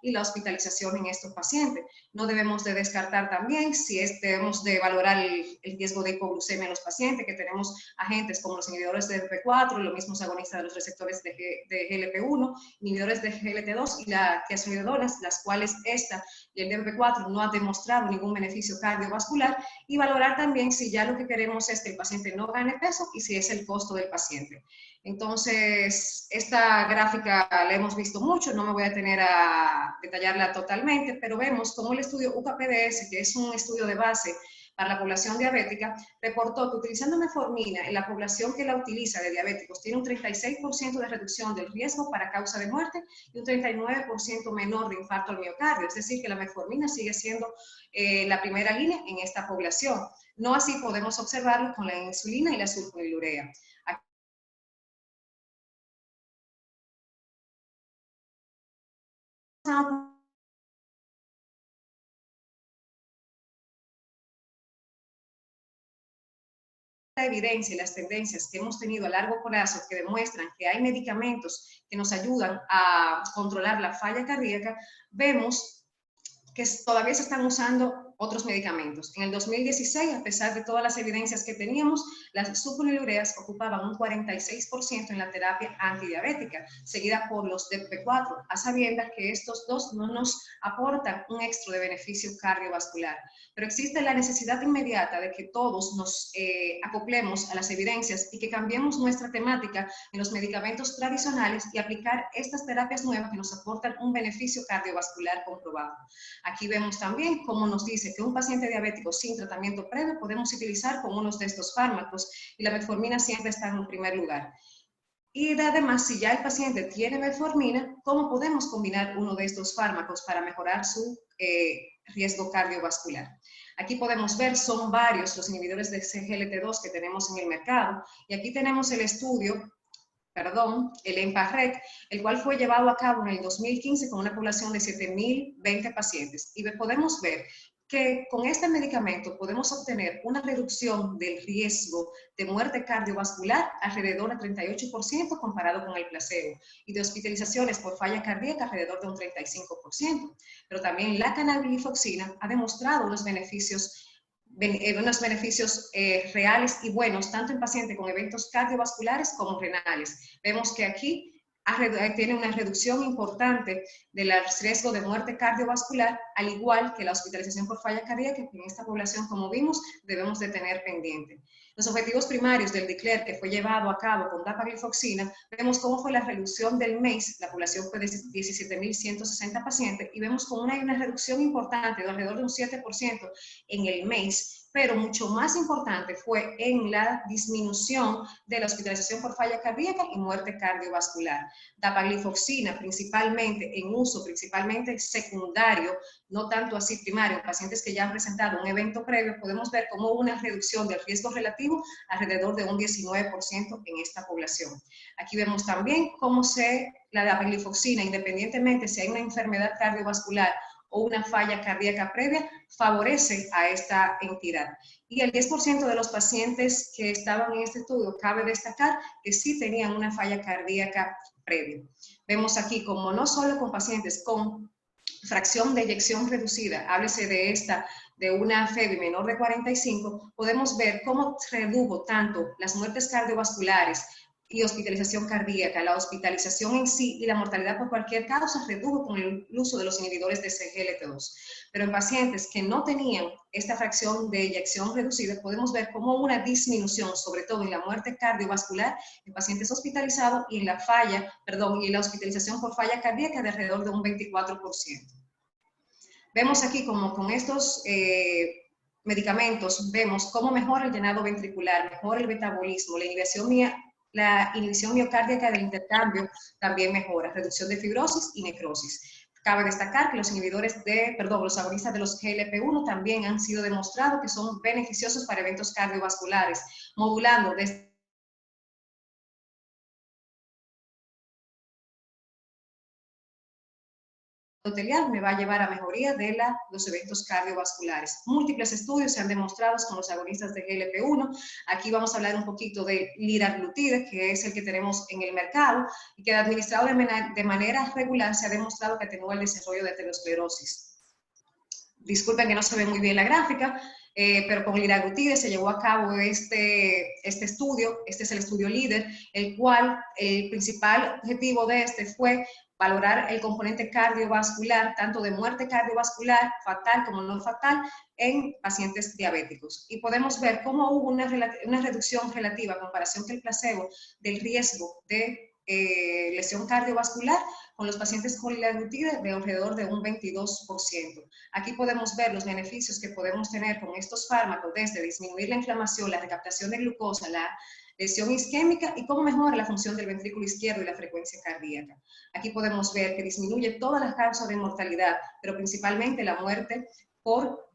[SPEAKER 5] y la hospitalización en estos pacientes. No debemos de descartar también si debemos de valorar el riesgo de hipoglucemia en los pacientes, que tenemos agentes como los inhibidores de DP4, los mismos agonistas de los receptores de GLP-1, inhibidores de GLT-2 y las tiazolidonas, las cuales esta y el DP4 no han demostrado ningún beneficio cardiovascular, y valorar también si ya lo que queremos es que el paciente no gane peso y si es el costo del paciente. Entonces, esta gráfica la hemos visto mucho, no me voy a detener a detallarla totalmente, pero vemos cómo el estudio UCAPDS, que es un estudio de base para la población diabética, reportó que utilizando metformina en la población que la utiliza de diabéticos tiene un 36% de reducción del riesgo para causa de muerte y un 39% menor de infarto al miocardio, es decir, que la metformina sigue siendo la primera línea en esta población. No así podemos observarlo con la insulina y la sulfonilurea. La evidencia y las tendencias que hemos tenido a largo plazo que demuestran que hay medicamentos que nos ayudan a controlar la falla cardíaca, vemos que todavía se están usando otros medicamentos. En el 2016, a pesar de todas las evidencias que teníamos, las sulfonilureas ocupaban un 46% en la terapia antidiabética, seguida por los DPP4, a sabiendas que estos dos no nos aportan un extra de beneficio cardiovascular. Pero existe la necesidad inmediata de que todos nos acoplemos a las evidencias y que cambiemos nuestra temática en los medicamentos tradicionales y aplicar estas terapias nuevas que nos aportan un beneficio cardiovascular comprobado. Aquí vemos también cómo nos dice que un paciente diabético sin tratamiento previo podemos utilizar con uno de estos fármacos y la metformina siempre está en un primer lugar. Y además, si ya el paciente tiene metformina, ¿cómo podemos combinar uno de estos fármacos para mejorar su riesgo cardiovascular? Aquí podemos ver, son varios los inhibidores de GLT-2 que tenemos en el mercado, y aquí tenemos el estudio, el EMPA-REC, el cual fue llevado a cabo en el 2015 con una población de 7.020 pacientes. Y podemos ver que con este medicamento podemos obtener una reducción del riesgo de muerte cardiovascular alrededor del 38% comparado con el placebo, y de hospitalizaciones por falla cardíaca alrededor de un 35%. Pero también la canaglifoxina ha demostrado unos beneficios reales y buenos, tanto en pacientes con eventos cardiovasculares como renales. Vemos que aquí tiene una reducción importante del riesgo de muerte cardiovascular, al igual que la hospitalización por falla cardíaca, que en esta población, como vimos, debemos de tener pendiente. Los objetivos primarios del DECLARE, que fue llevado a cabo con dapaglifoxina, vemos cómo fue la reducción del MACE, la población fue de 17.160 pacientes, y vemos como hay una reducción importante de alrededor de un 7% en el MACE, pero mucho más importante fue en la disminución de la hospitalización por falla cardíaca y muerte cardiovascular. Dapaglifoxina, principalmente en uso, principalmente secundario, no tanto así primario, en pacientes que ya han presentado un evento previo, podemos ver cómo hubo una reducción del riesgo relativo alrededor de un 19% en esta población. Aquí vemos también cómo la dapaglifoxina, independientemente si hay una enfermedad cardiovascular o una falla cardíaca previa, favorece a esta entidad. Y el 10% de los pacientes que estaban en este estudio, cabe destacar que sí tenían una falla cardíaca previa. Vemos aquí como no solo con pacientes con fracción de eyección reducida, háblese de una FEBI menor de 45, podemos ver cómo redujo tanto las muertes cardiovasculares y hospitalización cardíaca. La hospitalización en sí y la mortalidad por cualquier causa redujo con el uso de los inhibidores de SGLT2. Pero en pacientes que no tenían esta fracción de eyección reducida, podemos ver como una disminución, sobre todo en la muerte cardiovascular en pacientes hospitalizados y en la y la hospitalización por falla cardíaca de alrededor de un 24%. Vemos aquí como con estos medicamentos, vemos cómo mejora el llenado ventricular, mejora el metabolismo, la inhibición miocárdica del intercambio también mejora, reducción de fibrosis y necrosis. Cabe destacar que los los agonistas de los GLP-1 también han sido demostrados que son beneficiosos para eventos cardiovasculares, modulando desde me va a llevar a mejoría de los eventos cardiovasculares. Múltiples estudios se han demostrado con los agonistas de GLP-1. Aquí vamos a hablar un poquito de liraglutide, que es el que tenemos en el mercado y que administrado de manera regular se ha demostrado que atenúa el desarrollo de aterosclerosis. Disculpen que no se ve muy bien la gráfica, pero con liraglutide se llevó a cabo este estudio. Este es el estudio líder, el cual el principal objetivo de este fue valorar el componente cardiovascular, tanto de muerte cardiovascular, fatal como no fatal, en pacientes diabéticos. Y podemos ver cómo hubo una reducción relativa, a comparación que el placebo, del riesgo de lesión cardiovascular con los pacientes con liraglutide de alrededor de un 22%. Aquí podemos ver los beneficios que podemos tener con estos fármacos, desde disminuir la inflamación, la recaptación de glucosa, la lesión isquémica y cómo mejora la función del ventrículo izquierdo y la frecuencia cardíaca. Aquí podemos ver que disminuye todas las causas de mortalidad, pero principalmente la muerte por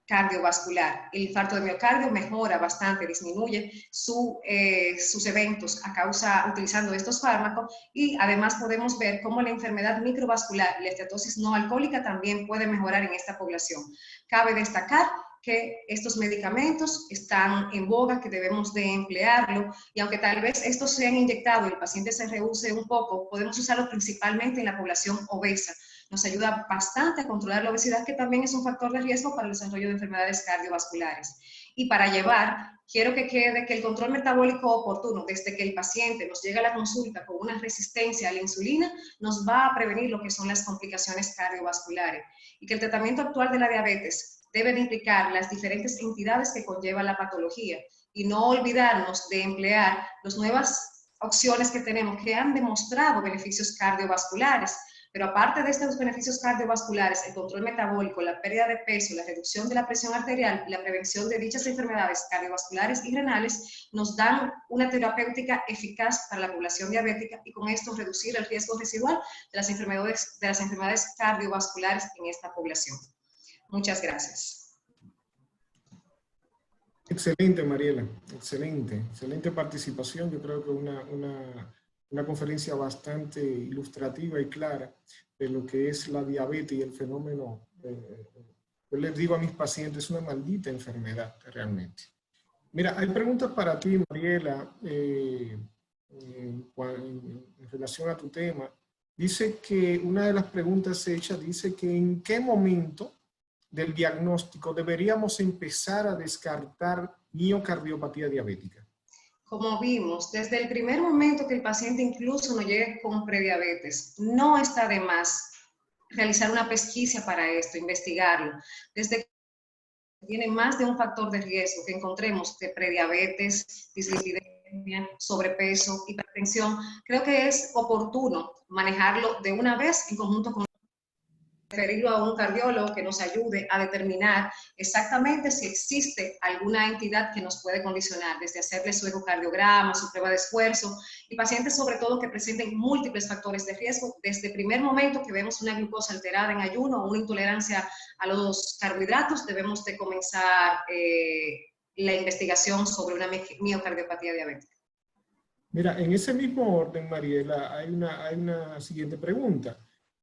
[SPEAKER 5] cardiovascular. El infarto de miocardio mejora bastante, disminuye sus eventos utilizando estos fármacos, y además podemos ver cómo la enfermedad microvascular y la esteatosis no alcohólica también puede mejorar en esta población. Cabe destacar que estos medicamentos están en boga, que debemos de emplearlo, y aunque tal vez estos sean inyectados y el paciente se rehúse un poco, podemos usarlo principalmente en la población obesa. Nos ayuda bastante a controlar la obesidad, que también es un factor de riesgo para el desarrollo de enfermedades cardiovasculares. Y para llevar, quiero que quede que el control metabólico oportuno, desde que el paciente nos llega a la consulta con una resistencia a la insulina, nos va a prevenir lo que son las complicaciones cardiovasculares. Y que el tratamiento actual de la diabetes debe de implicar las diferentes entidades que conlleva la patología, y no olvidarnos de emplear las nuevas opciones que tenemos que han demostrado beneficios cardiovasculares. Pero aparte de estos beneficios cardiovasculares, el control metabólico, la pérdida de peso, la reducción de la presión arterial y la prevención de dichas enfermedades cardiovasculares y renales nos dan una terapéutica eficaz para la población diabética, y con esto reducir el riesgo residual de las enfermedades cardiovasculares en esta población. Muchas gracias.
[SPEAKER 2] Excelente, Mariela. Excelente participación. Yo creo que una conferencia bastante ilustrativa y clara de lo que es la diabetes y el fenómeno. Yo les digo a mis pacientes, es una maldita enfermedad realmente. Mira, hay preguntas para ti, Mariela, en relación a tu tema. Dice que una de las preguntas hechas dice que en qué momento del diagnóstico deberíamos empezar a descartar miocardiopatía diabética.
[SPEAKER 5] Como vimos, desde el primer momento que el paciente incluso no llegue con prediabetes, no está de más realizar una pesquisa para esto, investigarlo. Desde que tiene más de un factor de riesgo que encontremos de prediabetes, dislipidemia, sobrepeso, hipertensión, creo que es oportuno manejarlo de una vez en conjunto con referirlo a un cardiólogo que nos ayude a determinar exactamente si existe alguna entidad que nos puede condicionar, desde hacerle su ecocardiograma, su prueba de esfuerzo, y pacientes sobre todo que presenten múltiples factores de riesgo. Desde el primer momento que vemos una glucosa alterada en ayuno o una intolerancia a los carbohidratos, debemos de comenzar la investigación sobre una miocardiopatía diabética.
[SPEAKER 2] Mira, en ese mismo orden, Mariela, hay una siguiente pregunta.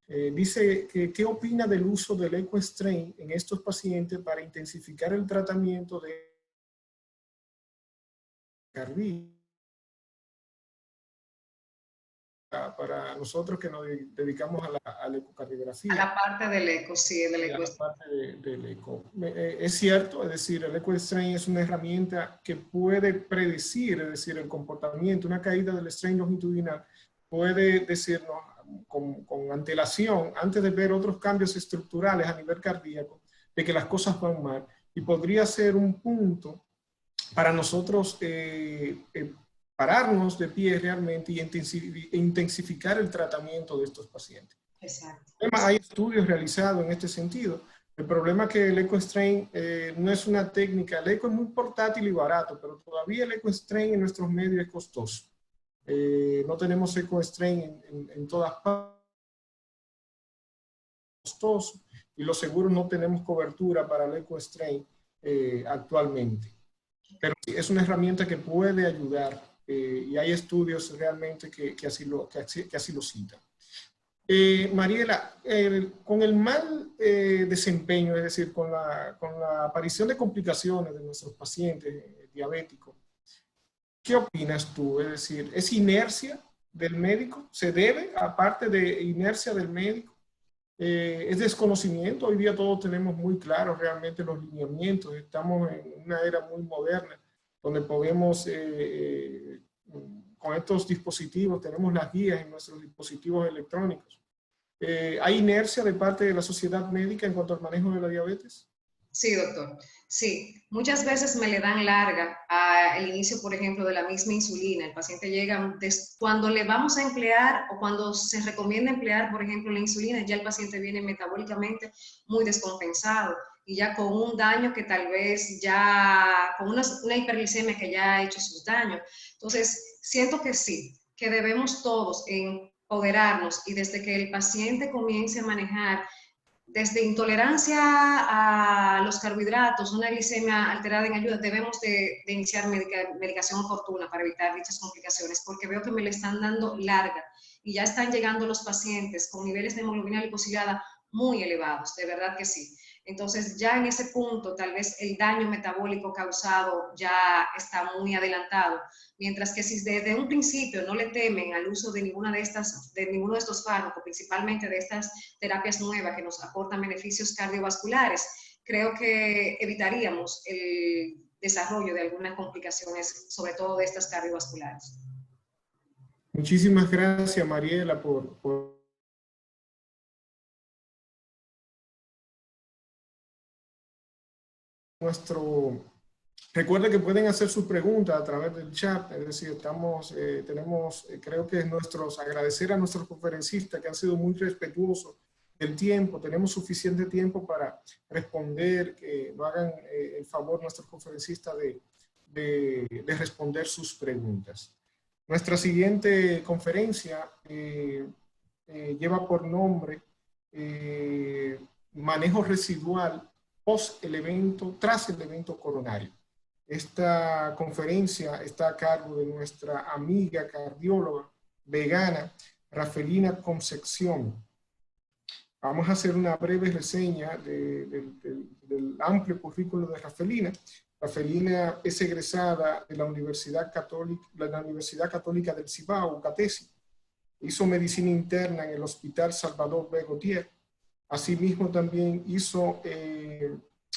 [SPEAKER 2] Dice que ¿qué opina del uso del EcoStrain en estos pacientes para intensificar el tratamiento de cardíaca para nosotros que nos dedicamos a la ecocardiografía.
[SPEAKER 5] A la parte del eco, sí, del eco.
[SPEAKER 2] A la parte del eco. Es cierto, es decir, el eco-strain es una herramienta que puede predecir, es decir, el comportamiento, una caída del strain longitudinal puede decirnos con antelación, antes de ver otros cambios estructurales a nivel cardíaco, de que las cosas van mal. Y podría ser un punto para nosotros pararnos de pie realmente y intensificar el tratamiento de estos pacientes.
[SPEAKER 5] Exacto.
[SPEAKER 2] Hay estudios realizados en este sentido. El problema es que el eco-strain no es una técnica. El eco es muy portátil y barato, pero todavía el eco-strain en nuestros medios es costoso. No tenemos eco-strain en todas partes. Costoso, y los seguros no tenemos cobertura para el eco-strain actualmente. Pero es una herramienta que puede ayudar y hay estudios realmente que así lo citan. Mariela, con el mal desempeño, es decir, con la aparición de complicaciones de nuestros pacientes diabéticos, ¿qué opinas tú? Es decir, ¿es inercia del médico? ¿Se debe, aparte de inercia del médico? Es desconocimiento. Hoy día todos tenemos muy claros realmente los lineamientos. Estamos en una era muy moderna donde podemos, con estos dispositivos, tenemos las guías en nuestros dispositivos electrónicos. ¿Hay inercia de parte de la sociedad médica en cuanto al manejo de la diabetes?
[SPEAKER 5] Sí, doctor. Sí, muchas veces me le dan larga al inicio, por ejemplo, de la misma insulina. El paciente llega, cuando le vamos a emplear o cuando se recomienda emplear, por ejemplo, la insulina, ya el paciente viene metabólicamente muy descompensado y ya con un daño que tal vez ya, con una hiperglicemia que ya ha hecho sus daños. Entonces, siento que sí, que debemos todos empoderarnos y desde que el paciente comience a manejar desde intolerancia a los carbohidratos, una glicemia alterada en ayuda, debemos de iniciar medicación oportuna para evitar dichas complicaciones, porque veo que me le están dando larga y ya están llegando los pacientes con niveles de hemoglobina glicosilada muy elevados, de verdad que sí. Entonces ya en ese punto tal vez el daño metabólico causado ya está muy adelantado, mientras que si desde un principio no le temen al uso de ninguno de estos fármacos, principalmente de estas terapias nuevas que nos aportan beneficios cardiovasculares, creo que evitaríamos el desarrollo de algunas complicaciones, sobre todo de estas cardiovasculares.
[SPEAKER 2] Muchísimas gracias, Mariela, por Recuerden que pueden hacer sus preguntas a través del chat, es decir, creo que agradecer a nuestros conferencistas que han sido muy respetuosos del tiempo, tenemos suficiente tiempo para responder, que nos hagan el favor nuestros conferencistas de responder sus preguntas. Nuestra siguiente conferencia lleva por nombre Manejo Residual tras el evento coronario. Esta conferencia está a cargo de nuestra amiga cardióloga vegana, Rafelina Concepción. Vamos a hacer una breve reseña del amplio currículo de Rafelina. Rafelina es egresada de la Universidad Católica del Cibao, UCATESI. Hizo medicina interna en el Hospital Salvador B. Gautier. Asimismo, también hizo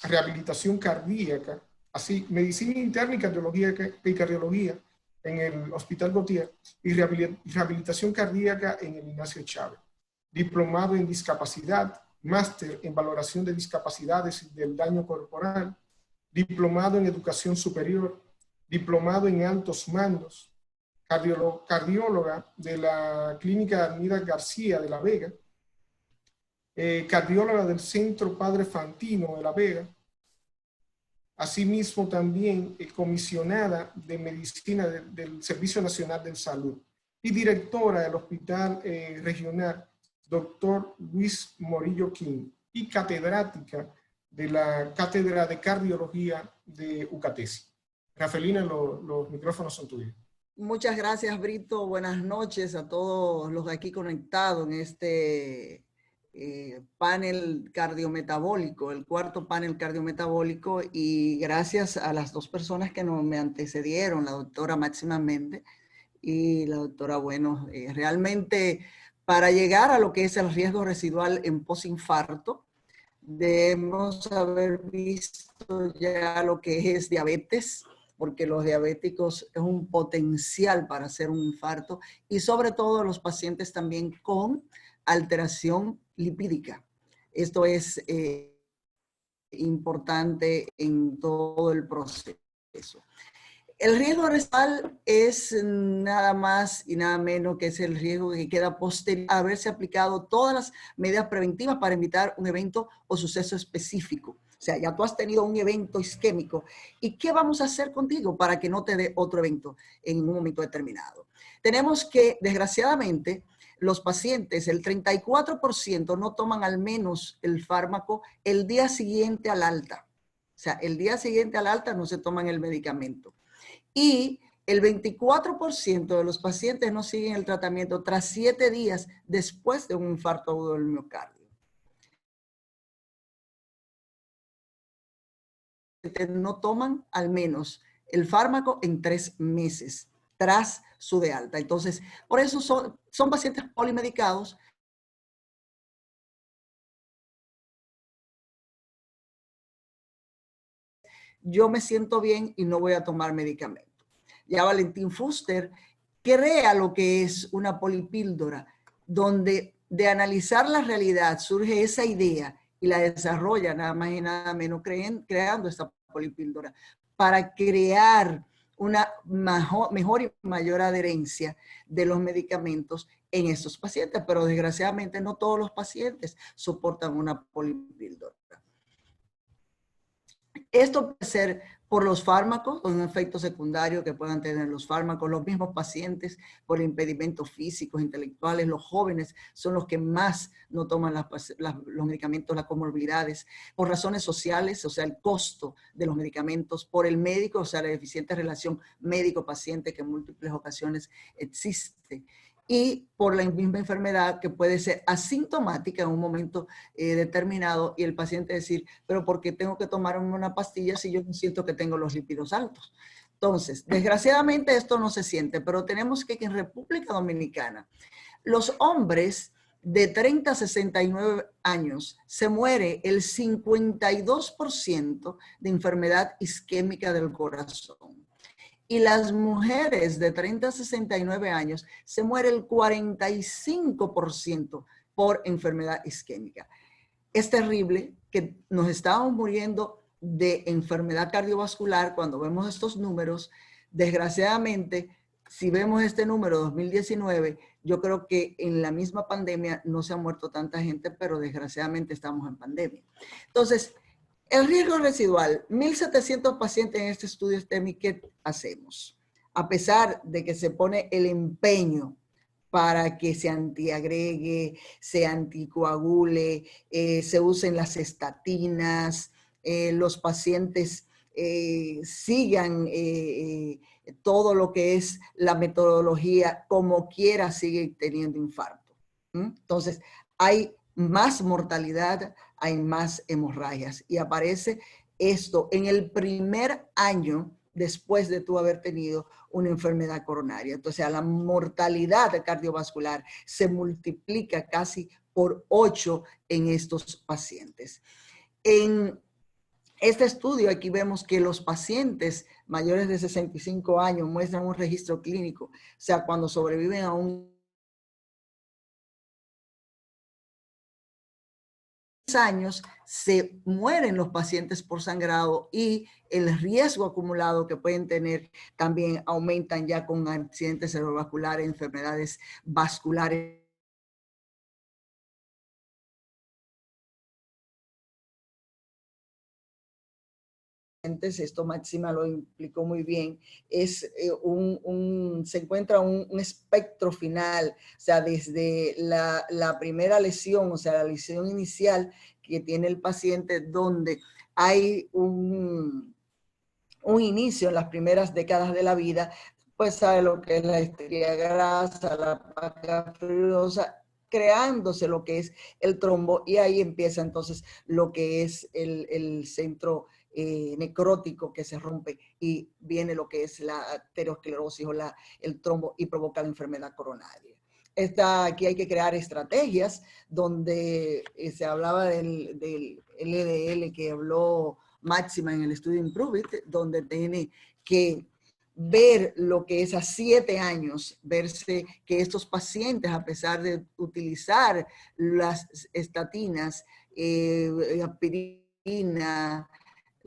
[SPEAKER 2] rehabilitación cardíaca, medicina interna y cardiología en el Hospital Gautier y rehabilitación cardíaca en el Ignacio Chávez. Diplomado en discapacidad, máster en valoración de discapacidades y del daño corporal, diplomado en educación superior, diplomado en altos mandos, cardióloga de la Clínica Avenida García de La Vega, cardióloga del Centro Padre Fantino de La Vega, asimismo también comisionada de medicina del Servicio Nacional de Salud y directora del Hospital Regional Dr. Luis Morillo King y catedrática de la Cátedra de Cardiología de UCATESI. Rafelina, los micrófonos son tuyos.
[SPEAKER 6] Muchas gracias, Brito. Buenas noches a todos los aquí conectados en este panel cardiometabólico, el cuarto panel cardiometabólico, y gracias a las dos personas que me antecedieron, la doctora Máxima Méndez Y la doctora, bueno, realmente para llegar a lo que es el riesgo residual en posinfarto, debemos haber visto ya lo que es diabetes, porque los diabéticos es un potencial para hacer un infarto, y sobre todo los pacientes también con alteración lipídica. Esto es importante en todo el proceso. El riesgo residual es nada más y nada menos que es el riesgo que queda posterior a haberse aplicado todas las medidas preventivas para evitar un evento o suceso específico. O sea, ya tú has tenido un evento isquémico. ¿Y qué vamos a hacer contigo para que no te dé otro evento en un momento determinado? Tenemos que, desgraciadamente, los pacientes, el 34% no toman al menos el fármaco el día siguiente al alta. O sea, el día siguiente al alta no se toman el medicamento. Y el 24% de los pacientes no siguen el tratamiento tras 7 días después de un infarto agudo del miocardio. No toman al menos el fármaco en 3 meses tras su de alta. Entonces, por eso son pacientes polimedicados. Yo me siento bien y no voy a tomar medicamento. Ya Valentín Fuster crea lo que es una polipíldora, donde de analizar la realidad surge esa idea y la desarrolla nada más y nada menos creando esta polipíldora para crear una mejor y mayor adherencia de los medicamentos en estos pacientes, pero desgraciadamente no todos los pacientes soportan una polipíldora. Esto puede ser por los fármacos, o un efecto secundario que puedan tener los fármacos, los mismos pacientes por impedimentos físicos, intelectuales, los jóvenes son los que más no toman los medicamentos, las comorbilidades, por razones sociales, o sea, el costo de los medicamentos, por el médico, o sea, la deficiente relación médico-paciente que en múltiples ocasiones existe, y por la misma enfermedad que puede ser asintomática en un momento determinado y el paciente decir, pero ¿por qué tengo que tomarme una pastilla si yo no siento que tengo los lípidos altos? Entonces, desgraciadamente esto no se siente, pero tenemos que en República Dominicana, los hombres de 30 a 69 años se muere el 52% de enfermedad isquémica del corazón. Y las mujeres de 30 a 69 años se muere el 45% por enfermedad isquémica. Es terrible que nos estamos muriendo de enfermedad cardiovascular cuando vemos estos números. Desgraciadamente, si vemos este número 2019, yo creo que en la misma pandemia no se ha muerto tanta gente, pero desgraciadamente estamos en pandemia. Entonces, el riesgo residual, 1.700 pacientes en este estudio STEMI, ¿qué hacemos? A pesar de que se pone el empeño para que se antiagregue, se anticoagule, se usen las estatinas, los pacientes sigan todo lo que es la metodología, como quiera siguen teniendo infarto. Entonces, hay más mortalidad, hay más hemorragias y aparece esto en el primer año después de tú haber tenido una enfermedad coronaria. Entonces, la mortalidad cardiovascular se multiplica casi por 8 en estos pacientes. En este estudio aquí vemos que los pacientes mayores de 65 años muestran un registro clínico, o sea, cuando sobreviven a un años se mueren los pacientes por sangrado y el riesgo acumulado que pueden tener también aumentan ya con accidentes cerebrovasculares, enfermedades vasculares. Esto Máxima lo implicó muy bien, es se encuentra un espectro final, o sea, desde la primera lesión, o sea, la lesión inicial que tiene el paciente, donde hay un inicio en las primeras décadas de la vida, pues sabe lo que es la estría grasa, la placa fibrosa, creándose lo que es el trombo, y ahí empieza entonces lo que es el centro necrótico que se rompe y viene lo que es la aterosclerosis o el trombo y provoca la enfermedad coronaria. Aquí hay que crear estrategias donde se hablaba del LDL que habló Máxima en el estudio Improve It, donde tiene que ver lo que es a 7 años, verse que estos pacientes, a pesar de utilizar las estatinas, aspirina,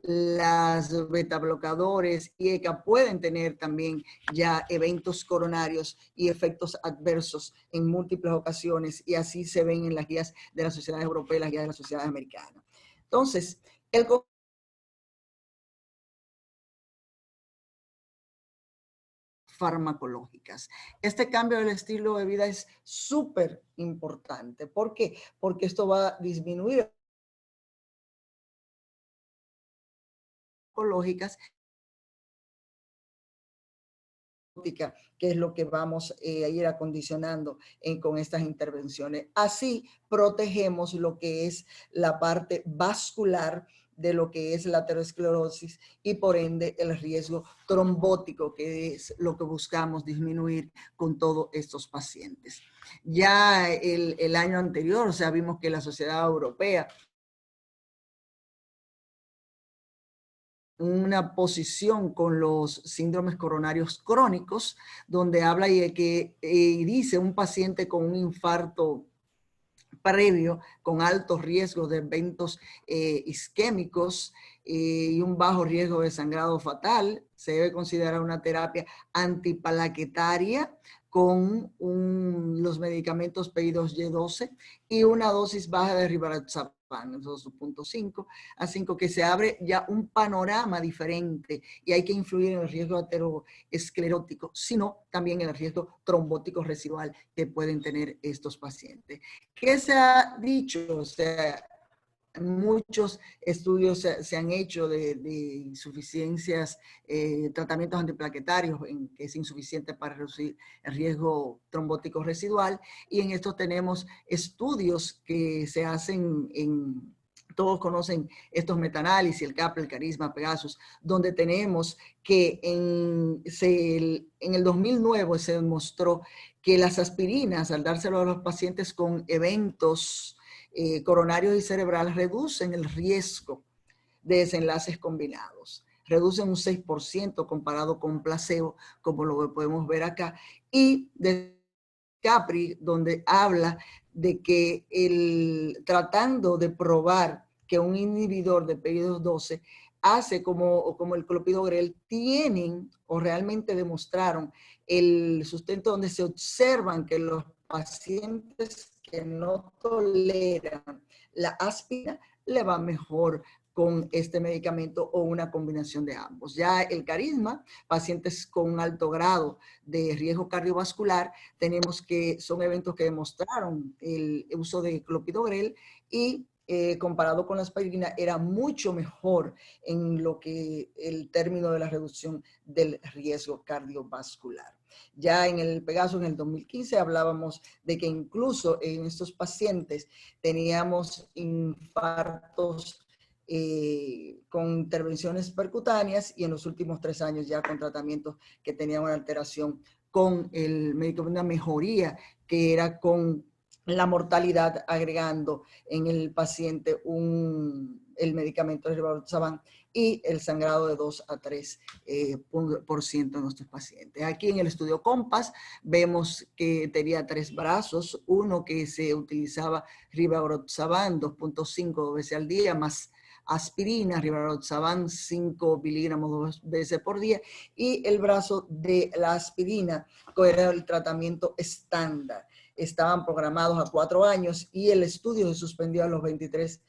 [SPEAKER 6] las betabloquadores y ECA pueden tener también ya eventos coronarios y efectos adversos en múltiples ocasiones, y así se ven en las guías de la sociedad europea y las guías de la sociedad americana. Entonces, farmacológicas. Este cambio del estilo de vida es súper importante. ¿Por qué? Porque esto va a disminuir farmacológicas, que es lo que vamos a ir acondicionando con estas intervenciones. Así protegemos lo que es la parte vascular de lo que es la aterosclerosis y por ende el riesgo trombótico, que es lo que buscamos disminuir con todos estos pacientes. Ya el año anterior, o sea, vimos que la Sociedad Europea una posición con los síndromes coronarios crónicos, donde habla y que dice un paciente con un infarto previo, con altos riesgos de eventos isquémicos y un bajo riesgo de sangrado fatal, se debe considerar una terapia antiplaquetaria con los medicamentos PI2Y12 y una dosis baja de rivaroxaban, 2.5 a 5, que se abre ya un panorama diferente y hay que influir en el riesgo aterosclerótico, sino también en el riesgo trombótico residual que pueden tener estos pacientes. ¿Qué se ha dicho? O sea, muchos estudios se han hecho de insuficiencias, tratamientos antiplaquetarios, que es insuficiente para reducir el riesgo trombótico residual, y en esto tenemos estudios que se hacen todos conocen estos metaanálisis, el CAP, el Carisma, Pegasus, donde tenemos que en el 2009 se demostró que las aspirinas, al dárselo a los pacientes con eventos coronarios y cerebrales, reducen el riesgo de desenlaces combinados. Reducen un 6% comparado con placebo, como lo podemos ver acá. Y de Capri, donde habla de que tratando de probar que un inhibidor de PI212 hace como el clopidogrel, tienen o realmente demostraron el sustento donde se observan que los pacientes que no toleran la aspirina le va mejor con este medicamento o una combinación de ambos. Ya el Carisma, pacientes con un alto grado de riesgo cardiovascular, tenemos que son eventos que demostraron el uso de clopidogrel y comparado con la aspirina era mucho mejor en lo que el término de la reducción del riesgo cardiovascular. Ya en el Pegasus, en el 2015, hablábamos de que incluso en estos pacientes teníamos infartos con intervenciones percutáneas y en los últimos 3 años ya con tratamientos que tenían una alteración con el medicamento, una mejoría que era con la mortalidad agregando en el paciente el medicamento de rivaroxaban y el sangrado de 2 a 3% en nuestros pacientes. Aquí en el estudio COMPAS vemos que tenía 3 brazos, uno que se utilizaba rivaroxaban 2.5 veces al día más aspirina, rivaroxaban 5 miligramos 2 veces por día, y el brazo de la aspirina, que era el tratamiento estándar. Estaban programados a 4 años y el estudio se suspendió a los 23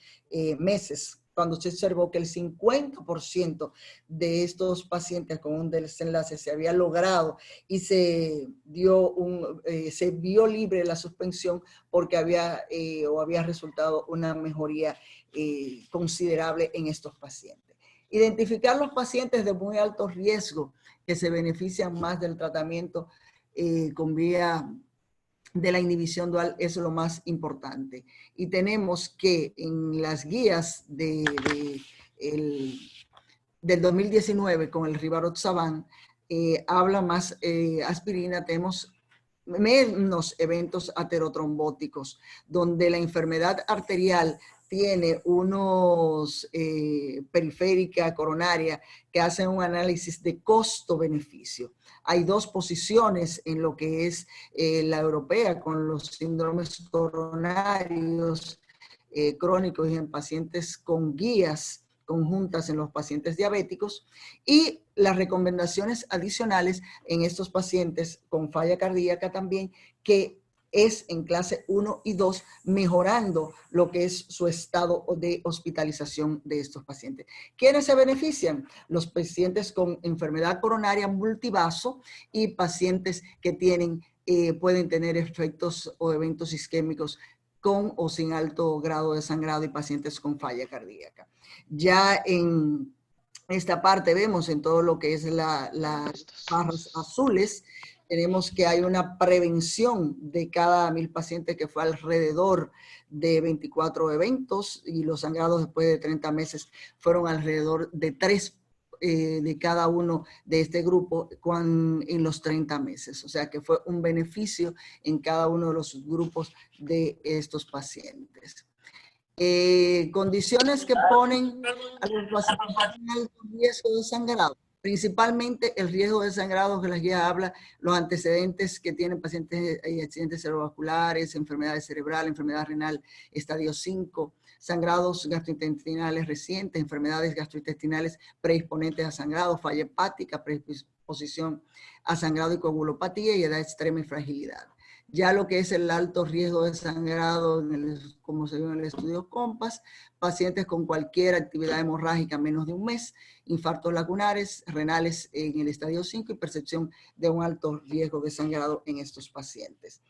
[SPEAKER 6] meses, cuando se observó que el 50% de estos pacientes con un desenlace se había logrado y se vio libre la suspensión porque había resultado una mejoría considerable en estos pacientes. Identificar los pacientes de muy alto riesgo que se benefician más del tratamiento con vía de la inhibición dual es lo más importante. Y tenemos que en las guías del del 2019 con el Rivaroxaban, habla más aspirina, tenemos menos eventos aterotrombóticos, donde la enfermedad arterial tiene unos periférica coronaria que hacen un análisis de costo-beneficio. Hay dos posiciones en lo que es la europea con los síndromes coronarios crónicos y en pacientes con guías conjuntas en los pacientes diabéticos y las recomendaciones adicionales en estos pacientes con falla cardíaca también, que es en clase 1 y 2, mejorando lo que es su estado de hospitalización de estos pacientes. ¿Quiénes se benefician? Los pacientes con enfermedad coronaria multivaso y pacientes que tienen, pueden tener efectos o eventos isquémicos con o sin alto grado de sangrado y pacientes con falla cardíaca. Ya en esta parte vemos en todo lo que es las barras azules, tenemos que hay una prevención de cada 1000 pacientes que fue alrededor de 24 eventos y los sangrados después de 30 meses fueron alrededor de 3 de cada uno de este grupo en los 30 meses. O sea que fue un beneficio en cada uno de los grupos de estos pacientes. Condiciones que ponen a los pacientes en alto riesgo de sangrado. Principalmente el riesgo de sangrado que la guía habla, los antecedentes que tienen pacientes, accidentes cerebrovasculares, enfermedades cerebrales, enfermedad renal, estadio 5, sangrados gastrointestinales recientes, enfermedades gastrointestinales predisponentes a sangrado, falla hepática, predisposición a sangrado y coagulopatía y edad extrema y fragilidad. Ya lo que es el alto riesgo de sangrado, como se vio en el estudio COMPAS, pacientes con cualquier actividad hemorrágica menos de un mes, infartos lacunares, renales en el estadio 5 y percepción de un alto riesgo de sangrado en estos pacientes.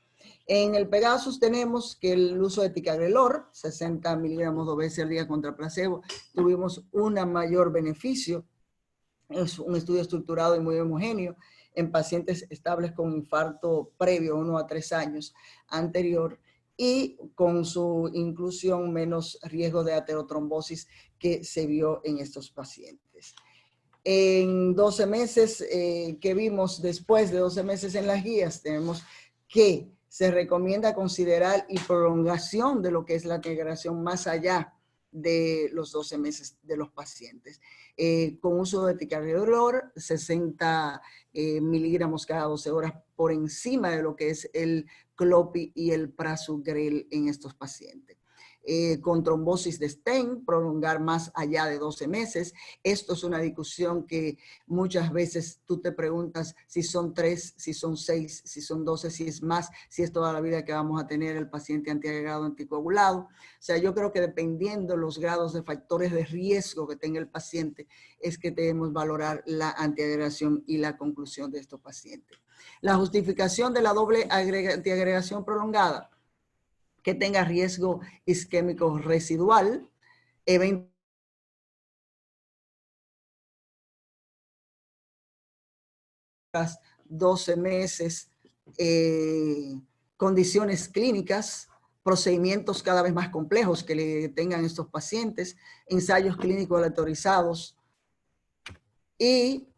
[SPEAKER 6] En el Pegasus tenemos que el uso de ticagrelor, 60 miligramos 2 veces al día contra placebo, tuvimos un mayor beneficio. Es un estudio estructurado y muy homogéneo en pacientes estables con infarto previo 1 a 3 años anterior y con su inclusión menos riesgo de aterotrombosis que se vio en estos pacientes. En 12 meses que vimos después de 12 meses en las guías, tenemos que se recomienda considerar y prolongación de lo que es la integración más allá de los 12 meses de los pacientes. Con uso de ticagrelor, 60 miligramos cada 12 horas por encima de lo que es el clopi y el prasugrel en estos pacientes. Con trombosis de stent, prolongar más allá de 12 meses. Esto es una discusión que muchas veces tú te preguntas si son 3, si son 6, si son 12, si es más, si es toda la vida que vamos a tener el paciente antiagregado anticoagulado. O sea, yo creo que dependiendo los grados de factores de riesgo que tenga el paciente, es que debemos valorar la antiagregación y la conclusión de estos pacientes. La justificación de la doble antiagregación prolongada, que tenga riesgo isquémico residual, eventos 12 meses, condiciones clínicas, procedimientos cada vez más complejos que le tengan estos pacientes, ensayos clínicos aleatorizados y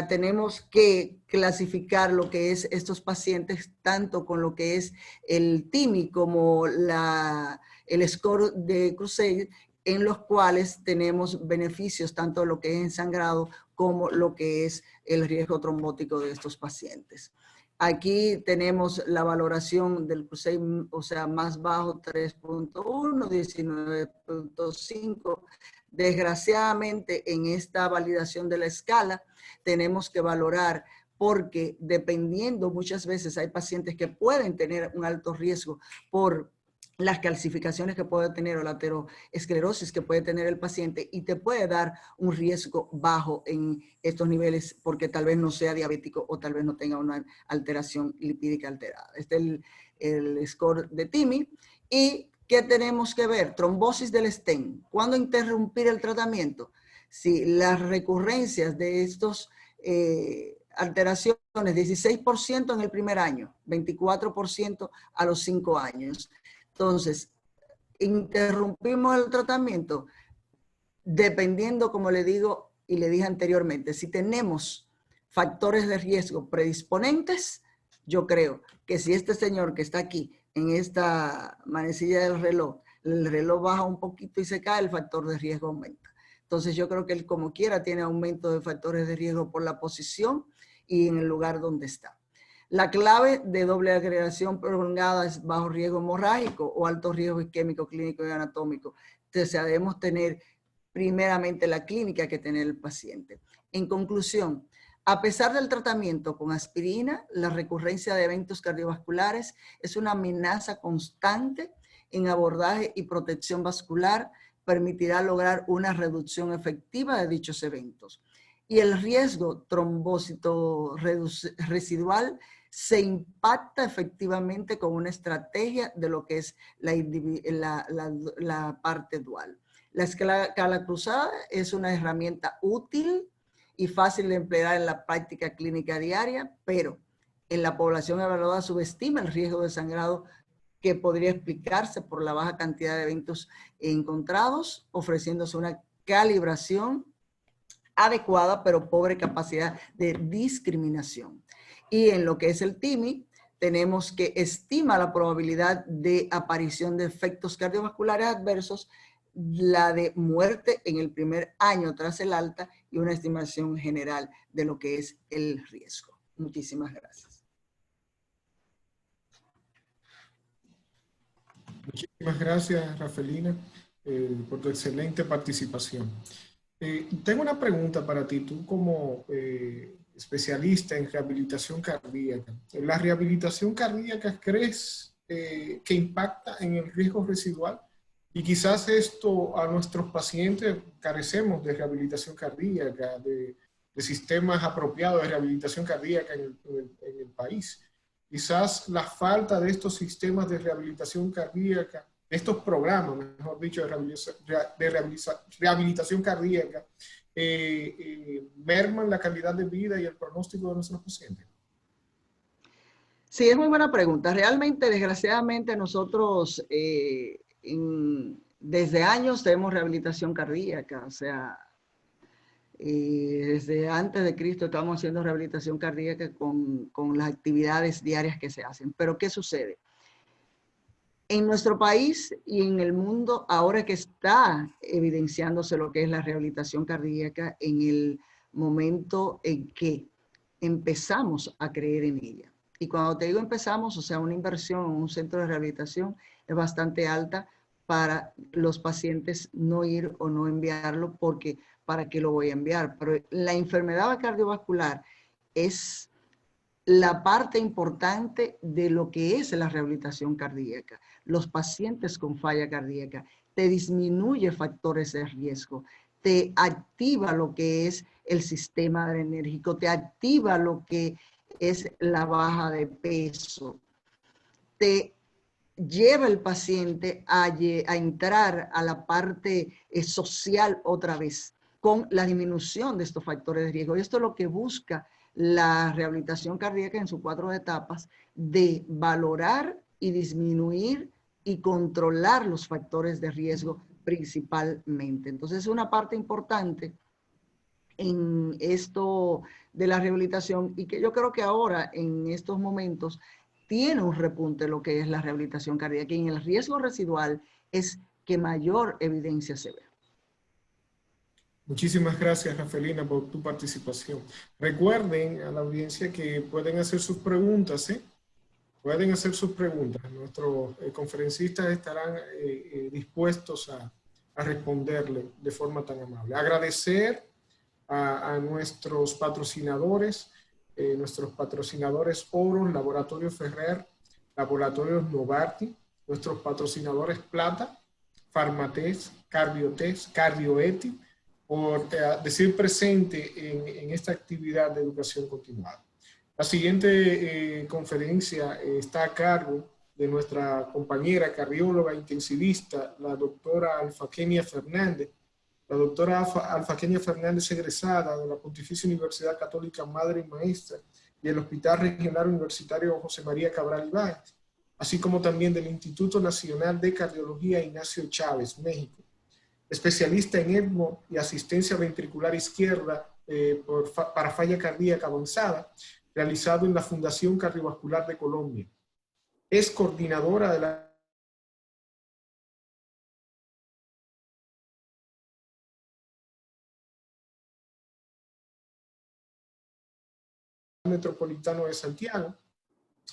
[SPEAKER 6] tenemos que clasificar lo que es estos pacientes tanto con lo que es el TIMI como el score de Crusade, en los cuales tenemos beneficios tanto lo que es ensangrado como lo que es el riesgo trombótico de estos pacientes. Aquí tenemos la valoración del Crusade, o sea, más bajo 3.1, 19.5. Desgraciadamente, en esta validación de la escala, tenemos que valorar porque dependiendo, muchas veces hay pacientes que pueden tener un alto riesgo por las calcificaciones que puede tener o la ateroesclerosis que puede tener el paciente y te puede dar un riesgo bajo en estos niveles porque tal vez no sea diabético o tal vez no tenga una alteración lipídica alterada. Este es el score de TIMI. ¿Y qué tenemos que ver? Trombosis del stent. ¿Cuándo interrumpir el tratamiento? Si las recurrencias de estos alteraciones, 16% en el primer año, 24% a los 5 años. Entonces, interrumpimos el tratamiento dependiendo, como le digo, y le dije anteriormente, si tenemos factores de riesgo predisponentes, yo creo que si este señor que está aquí en esta manecilla del reloj, el reloj baja un poquito y se cae, el factor de riesgo aumenta. Entonces yo creo que él como quiera tiene aumento de factores de riesgo por la posición y en el lugar donde está. La clave de doble agregación prolongada es bajo riesgo hemorrágico o alto riesgo isquémico, clínico y anatómico. Entonces debemos tener primeramente la clínica que tener el paciente. En conclusión, a pesar del tratamiento con aspirina, la recurrencia de eventos cardiovasculares es una amenaza constante en abordaje y protección vascular, permitirá lograr una reducción efectiva de dichos eventos. Y el riesgo trombócito residual se impacta efectivamente con una estrategia de lo que es la parte dual. La escala cruzada es una herramienta útil y fácil de emplear en la práctica clínica diaria, pero en la población evaluada subestima el riesgo de sangrado que podría explicarse por la baja cantidad de eventos encontrados, ofreciéndose una calibración adecuada, pero pobre capacidad de discriminación. Y en lo que es el TIMI, tenemos que estima la probabilidad de aparición de efectos cardiovasculares adversos, la de muerte en el primer año tras el alta y una estimación general de lo que es el riesgo. Muchísimas gracias.
[SPEAKER 2] Muchísimas gracias, Rafelina, por tu excelente participación. Tengo una pregunta para ti, tú como especialista en rehabilitación cardíaca. ¿La rehabilitación cardíaca crees que impacta en el riesgo residual? Y quizás esto a nuestros pacientes carecemos de rehabilitación cardíaca, de sistemas apropiados de rehabilitación cardíaca en el país. Quizás la falta de estos sistemas de rehabilitación cardíaca, de estos programas, mejor dicho, de rehabilitación cardíaca, merman la calidad de vida y el pronóstico de nuestros pacientes.
[SPEAKER 6] Sí, es muy buena pregunta. Realmente, desgraciadamente, nosotros desde años tenemos rehabilitación cardíaca, o sea, desde antes de Cristo estamos haciendo rehabilitación cardíaca con las actividades diarias que se hacen. Pero ¿qué sucede? En nuestro país y en el mundo, ahora que está evidenciándose lo que es la rehabilitación cardíaca, en el momento en que empezamos a creer en ella. Y cuando te digo empezamos, o sea, una inversión en un centro de rehabilitación es bastante alta para los pacientes no ir o no enviarlo, porque ¿para qué lo voy a enviar? Pero la enfermedad cardiovascular es la parte importante de lo que es la rehabilitación cardíaca. Los pacientes con falla cardíaca te disminuye factores de riesgo, te activa lo que es el sistema adrenérgico, te activa lo que es la baja de peso, te lleva el paciente a entrar a la parte social otra vez con la disminución de estos factores de riesgo. Y esto es lo que busca la rehabilitación cardíaca en sus 4 etapas, de valorar y disminuir y controlar los factores de riesgo principalmente. Entonces es una parte importante en esto de la rehabilitación y que yo creo que ahora en estos momentos tiene un repunte lo que es la rehabilitación cardíaca, y en el riesgo residual es que mayor evidencia se ve.
[SPEAKER 2] Muchísimas gracias, Rafelina, por tu participación. Recuerden a la audiencia que pueden hacer sus preguntas, ¿eh? Pueden hacer sus preguntas. Nuestros conferencistas estarán dispuestos a responderle de forma tan amable. Agradecer a nuestros patrocinadores, Oros, Laboratorio Ferrer, Laboratorios Novartis, nuestros patrocinadores Plata, Farmatest, Cardiotest, Cardioeti, por decir presente en esta actividad de educación continuada. La siguiente conferencia está a cargo de nuestra compañera cardióloga intensivista, la doctora Alfaquenia Fernández. La doctora Alfaquenia Fernández, egresada de la Pontificia Universidad Católica Madre y Maestra y el Hospital Regional Universitario José María Cabral Ibáñez, así como también del Instituto Nacional de Cardiología Ignacio Chávez, México. especialista en ECMO y asistencia ventricular izquierda para falla cardíaca avanzada, realizado en la Fundación Cardiovascular de Colombia. Es coordinadora de la Metropolitano de Santiago,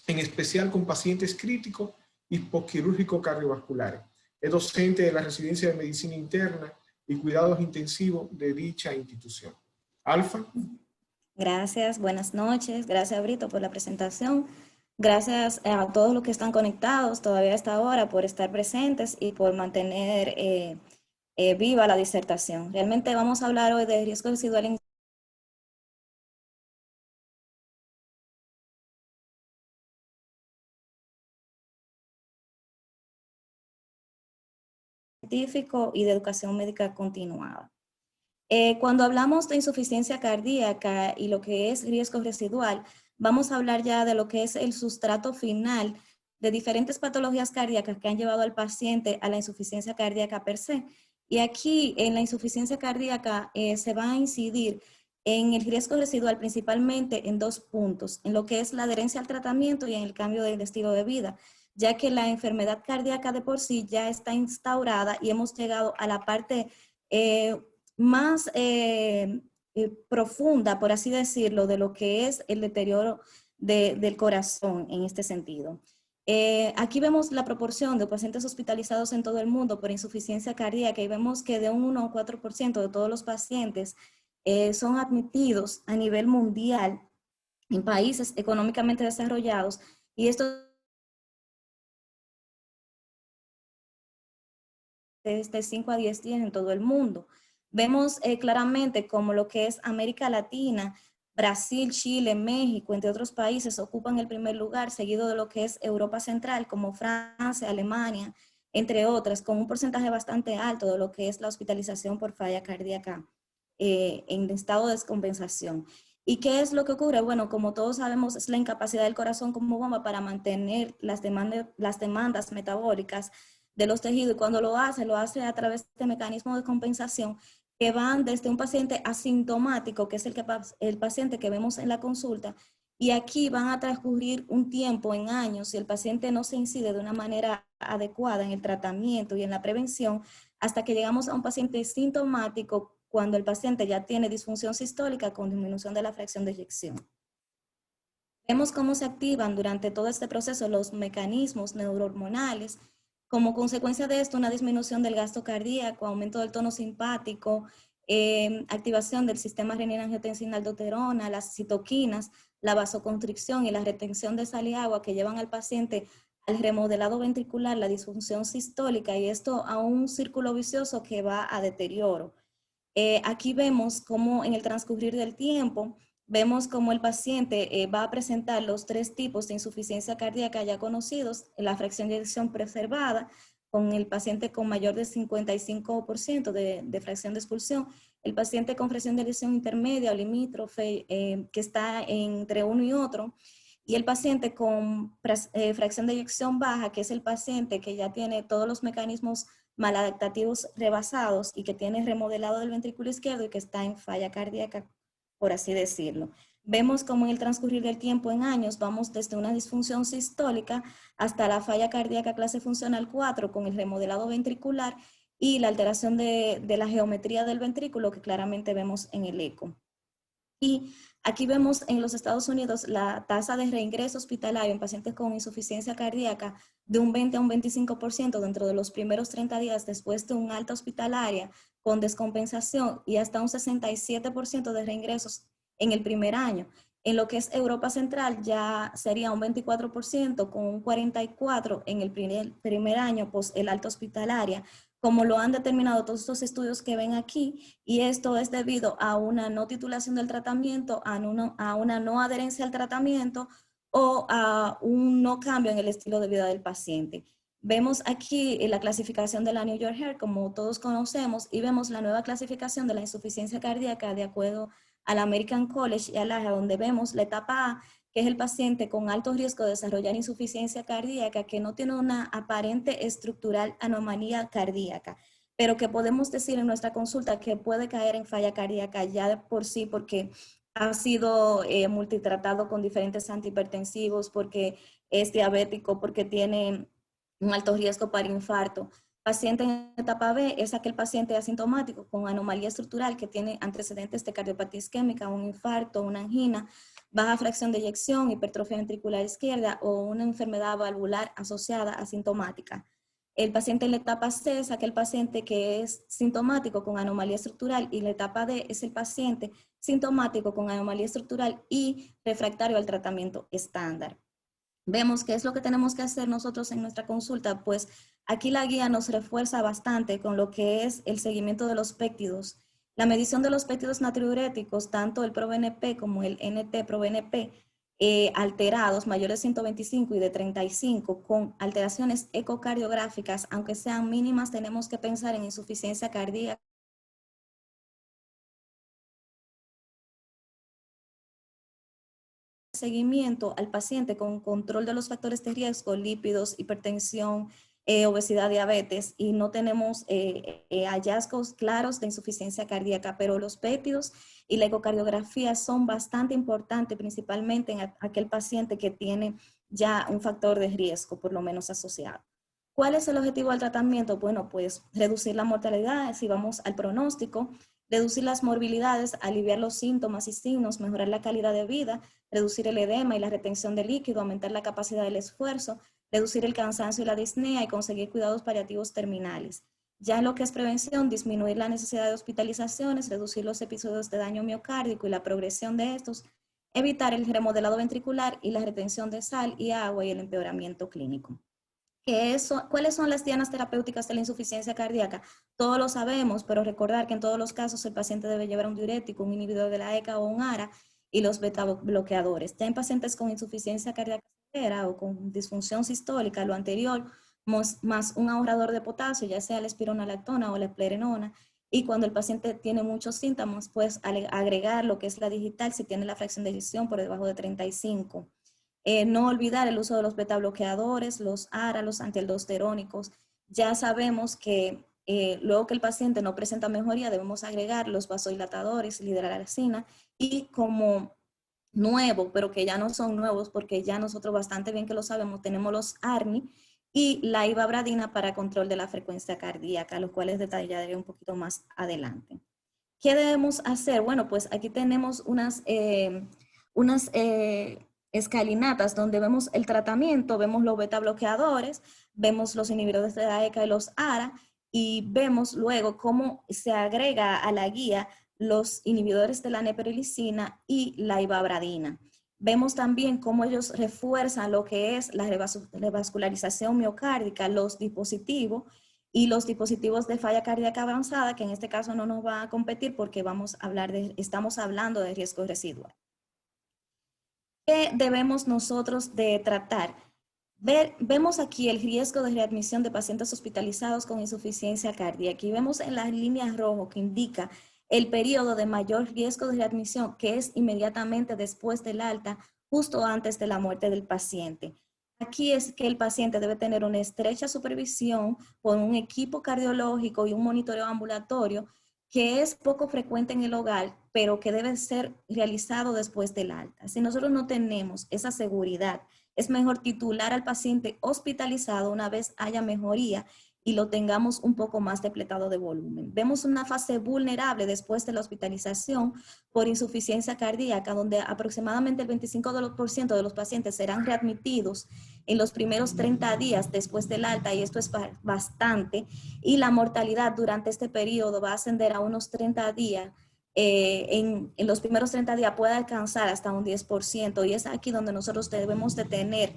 [SPEAKER 2] en especial con pacientes críticos y postquirúrgicos cardiovasculares. Es docente de la Residencia de Medicina Interna y Cuidados Intensivos de dicha institución. Alfa.
[SPEAKER 7] Gracias, buenas noches. Gracias, Brito, por la presentación. Gracias a todos los que están conectados todavía a esta hora por estar presentes y por mantener viva la disertación. Realmente vamos a hablar hoy de riesgo residual en científico y de educación médica continuada. Cuando hablamos de insuficiencia cardíaca y lo que es riesgo residual, vamos a hablar ya de lo que es el sustrato final de diferentes patologías cardíacas que han llevado al paciente a la insuficiencia cardíaca per se. Y aquí en la insuficiencia cardíaca se va a incidir en el riesgo residual principalmente en dos puntos, en lo que es la adherencia al tratamiento y en el cambio del estilo de vida, ya que la enfermedad cardíaca de por sí ya está instaurada y hemos llegado a la parte más profunda, por así decirlo, de lo que es el deterioro del corazón en este sentido. Aquí vemos la proporción de pacientes hospitalizados en todo el mundo por insuficiencia cardíaca y vemos que de un 1 a un 4% de todos los pacientes son admitidos a nivel mundial en países económicamente desarrollados, y esto desde 5 a 10 días en todo el mundo. Vemos claramente como lo que es América Latina, Brasil, Chile, México, entre otros países, ocupan el primer lugar, seguido de lo que es Europa Central, como Francia, Alemania, entre otras, con un porcentaje bastante alto de lo que es la hospitalización por falla cardíaca en estado de descompensación. ¿Y qué es lo que ocurre? Bueno, como todos sabemos, es la incapacidad del corazón como bomba para mantener las demandas metabólicas de los tejidos, y cuando lo hace a través de mecanismos de compensación que van desde un paciente asintomático, que es el paciente que vemos en la consulta, y aquí van a transcurrir un tiempo en años si el paciente no se incide de una manera adecuada en el tratamiento y en la prevención, hasta que llegamos a un paciente sintomático cuando el paciente ya tiene disfunción sistólica con disminución de la fracción de eyección. Vemos cómo se activan durante todo este proceso los mecanismos neurohormonales. Como consecuencia de esto, una disminución del gasto cardíaco, aumento del tono simpático, activación del sistema renina-angiotensina-aldosterona, las citoquinas, la vasoconstricción y la retención de sal y agua que llevan al paciente al remodelado ventricular, la disfunción sistólica, y esto a un círculo vicioso que va a deterioro. Aquí vemos cómo en el transcurrir del tiempo, vemos cómo el paciente va a presentar los 3 tipos de insuficiencia cardíaca ya conocidos: la fracción de eyección preservada, con el paciente con mayor de 55% de fracción de expulsión, el paciente con fracción de eyección intermedia o limítrofe, que está entre uno y otro, y el paciente con fracción de eyección baja, que es el paciente que ya tiene todos los mecanismos maladaptativos rebasados y que tiene remodelado del ventrículo izquierdo y que está en falla cardíaca, por así decirlo. Vemos como en el transcurrir del tiempo en años vamos desde una disfunción sistólica hasta la falla cardíaca clase funcional 4 con el remodelado ventricular y la alteración de la geometría del ventrículo que claramente vemos en el eco. Y aquí vemos en los Estados Unidos la tasa de reingreso hospitalario en pacientes con insuficiencia cardíaca de un 20 a un 25% dentro de los primeros 30 días después de un alta hospitalaria con descompensación, y hasta un 67% de reingresos en el primer año. En lo que es Europa Central ya sería un 24% con un 44% en el primer año post el alta hospitalaria, como lo han determinado todos estos estudios que ven aquí, y esto es debido a una no titulación del tratamiento, a una no adherencia al tratamiento o a un no cambio en el estilo de vida del paciente. Vemos aquí la clasificación de la New York Heart, como todos conocemos, y vemos la nueva clasificación de la insuficiencia cardíaca de acuerdo al American College y a la donde vemos la etapa A, que es el paciente con alto riesgo de desarrollar insuficiencia cardíaca que no tiene una aparente estructural anomalía cardíaca. pero que podemos decir en nuestra consulta que puede caer en falla cardíaca ya de por sí porque ha sido multitratado con diferentes antihipertensivos, porque es diabético, porque tiene un alto riesgo para infarto. Paciente en etapa B es aquel paciente asintomático con anomalía estructural que tiene antecedentes de cardiopatía isquémica, un infarto, una angina, baja fracción de eyección, hipertrofia ventricular izquierda o una enfermedad valvular asociada asintomática. El paciente en la etapa C es aquel paciente que es sintomático con anomalía estructural y la etapa D es el paciente sintomático con anomalía estructural y refractario al tratamiento estándar. Vemos qué es lo que tenemos que hacer nosotros en nuestra consulta, pues aquí la guía nos refuerza bastante con lo que es el seguimiento de los péptidos. La medición de los péptidos natriuréticos, tanto el ProBNP como el NT-proBNP, alterados, mayores de 125 y de 35, con alteraciones ecocardiográficas, aunque sean mínimas, tenemos que pensar en insuficiencia cardíaca. Seguimiento al paciente con control de los factores de riesgo, lípidos, hipertensión, obesidad, diabetes, y no tenemos hallazgos claros de insuficiencia cardíaca, pero los péptidos y la ecocardiografía son bastante importantes, principalmente en aquel paciente que tiene ya un factor de riesgo, por lo menos asociado. ¿Cuál es el objetivo del tratamiento? Bueno, pues reducir la mortalidad, si vamos al pronóstico, reducir las morbilidades, aliviar los síntomas y signos, mejorar la calidad de vida, reducir el edema y la retención de líquido, aumentar la capacidad del esfuerzo, reducir el cansancio y la disnea y conseguir cuidados paliativos terminales. Ya en lo que es prevención, disminuir la necesidad de hospitalizaciones, reducir los episodios de daño miocárdico y la progresión de estos, evitar el remodelado ventricular y la retención de sal y agua y el empeoramiento clínico. ¿Cuáles son las dianas terapéuticas de la insuficiencia cardíaca? Todos lo sabemos, pero recordar que en todos los casos el paciente debe llevar un diurético, un inhibidor de la ECA o un ARA y los beta bloqueadores. Ya en pacientes con insuficiencia cardíaca severa o con disfunción sistólica, lo anterior, más un ahorrador de potasio, ya sea la espironolactona o la eplerenona, y cuando el paciente tiene muchos síntomas, pues agregar lo que es la digital si tiene la fracción de eyección por debajo de 35. No olvidar el uso de los beta bloqueadores, los ARA, los antialdosterónicos. Ya sabemos que luego que el paciente no presenta mejoría, debemos agregar los vasodilatadores, lideralacina, y como nuevo, pero que ya no son nuevos porque ya nosotros bastante bien que lo sabemos, tenemos los ARNI y la ivabradina para control de la frecuencia cardíaca, los cuales detallaré un poquito más adelante. ¿Qué debemos hacer? Bueno, pues aquí tenemos unas escalinatas donde vemos el tratamiento, vemos los beta bloqueadores, vemos los inhibidores de la ECA y los ARA, y vemos luego cómo se agrega a la guía los inhibidores de la neprilicina y la ivabradina. Vemos también cómo ellos refuerzan lo que es la revascularización miocárdica, los dispositivos y los dispositivos de falla cardíaca avanzada, que en este caso no nos van a competir porque estamos hablando de riesgo residual. ¿Qué debemos nosotros de tratar? Vemos aquí el riesgo de readmisión de pacientes hospitalizados con insuficiencia cardíaca y vemos en las líneas rojas que indica el periodo de mayor riesgo de readmisión, que es inmediatamente después del alta, justo antes de la muerte del paciente. Aquí es que el paciente debe tener una estrecha supervisión con un equipo cardiológico y un monitoreo ambulatorio que es poco frecuente en el hogar, pero que debe ser realizado después del alta. Si nosotros no tenemos esa seguridad, es mejor titular al paciente hospitalizado una vez haya mejoría y lo tengamos un poco más depletado de volumen. Vemos una fase vulnerable después de la hospitalización por insuficiencia cardíaca, donde aproximadamente el 25% de los pacientes serán readmitidos en los primeros 30 días después del alta, y esto es bastante, y la mortalidad durante este periodo va a ascender a unos 30 días. En los primeros 30 días puede alcanzar hasta un 10%, y es aquí donde nosotros debemos de tener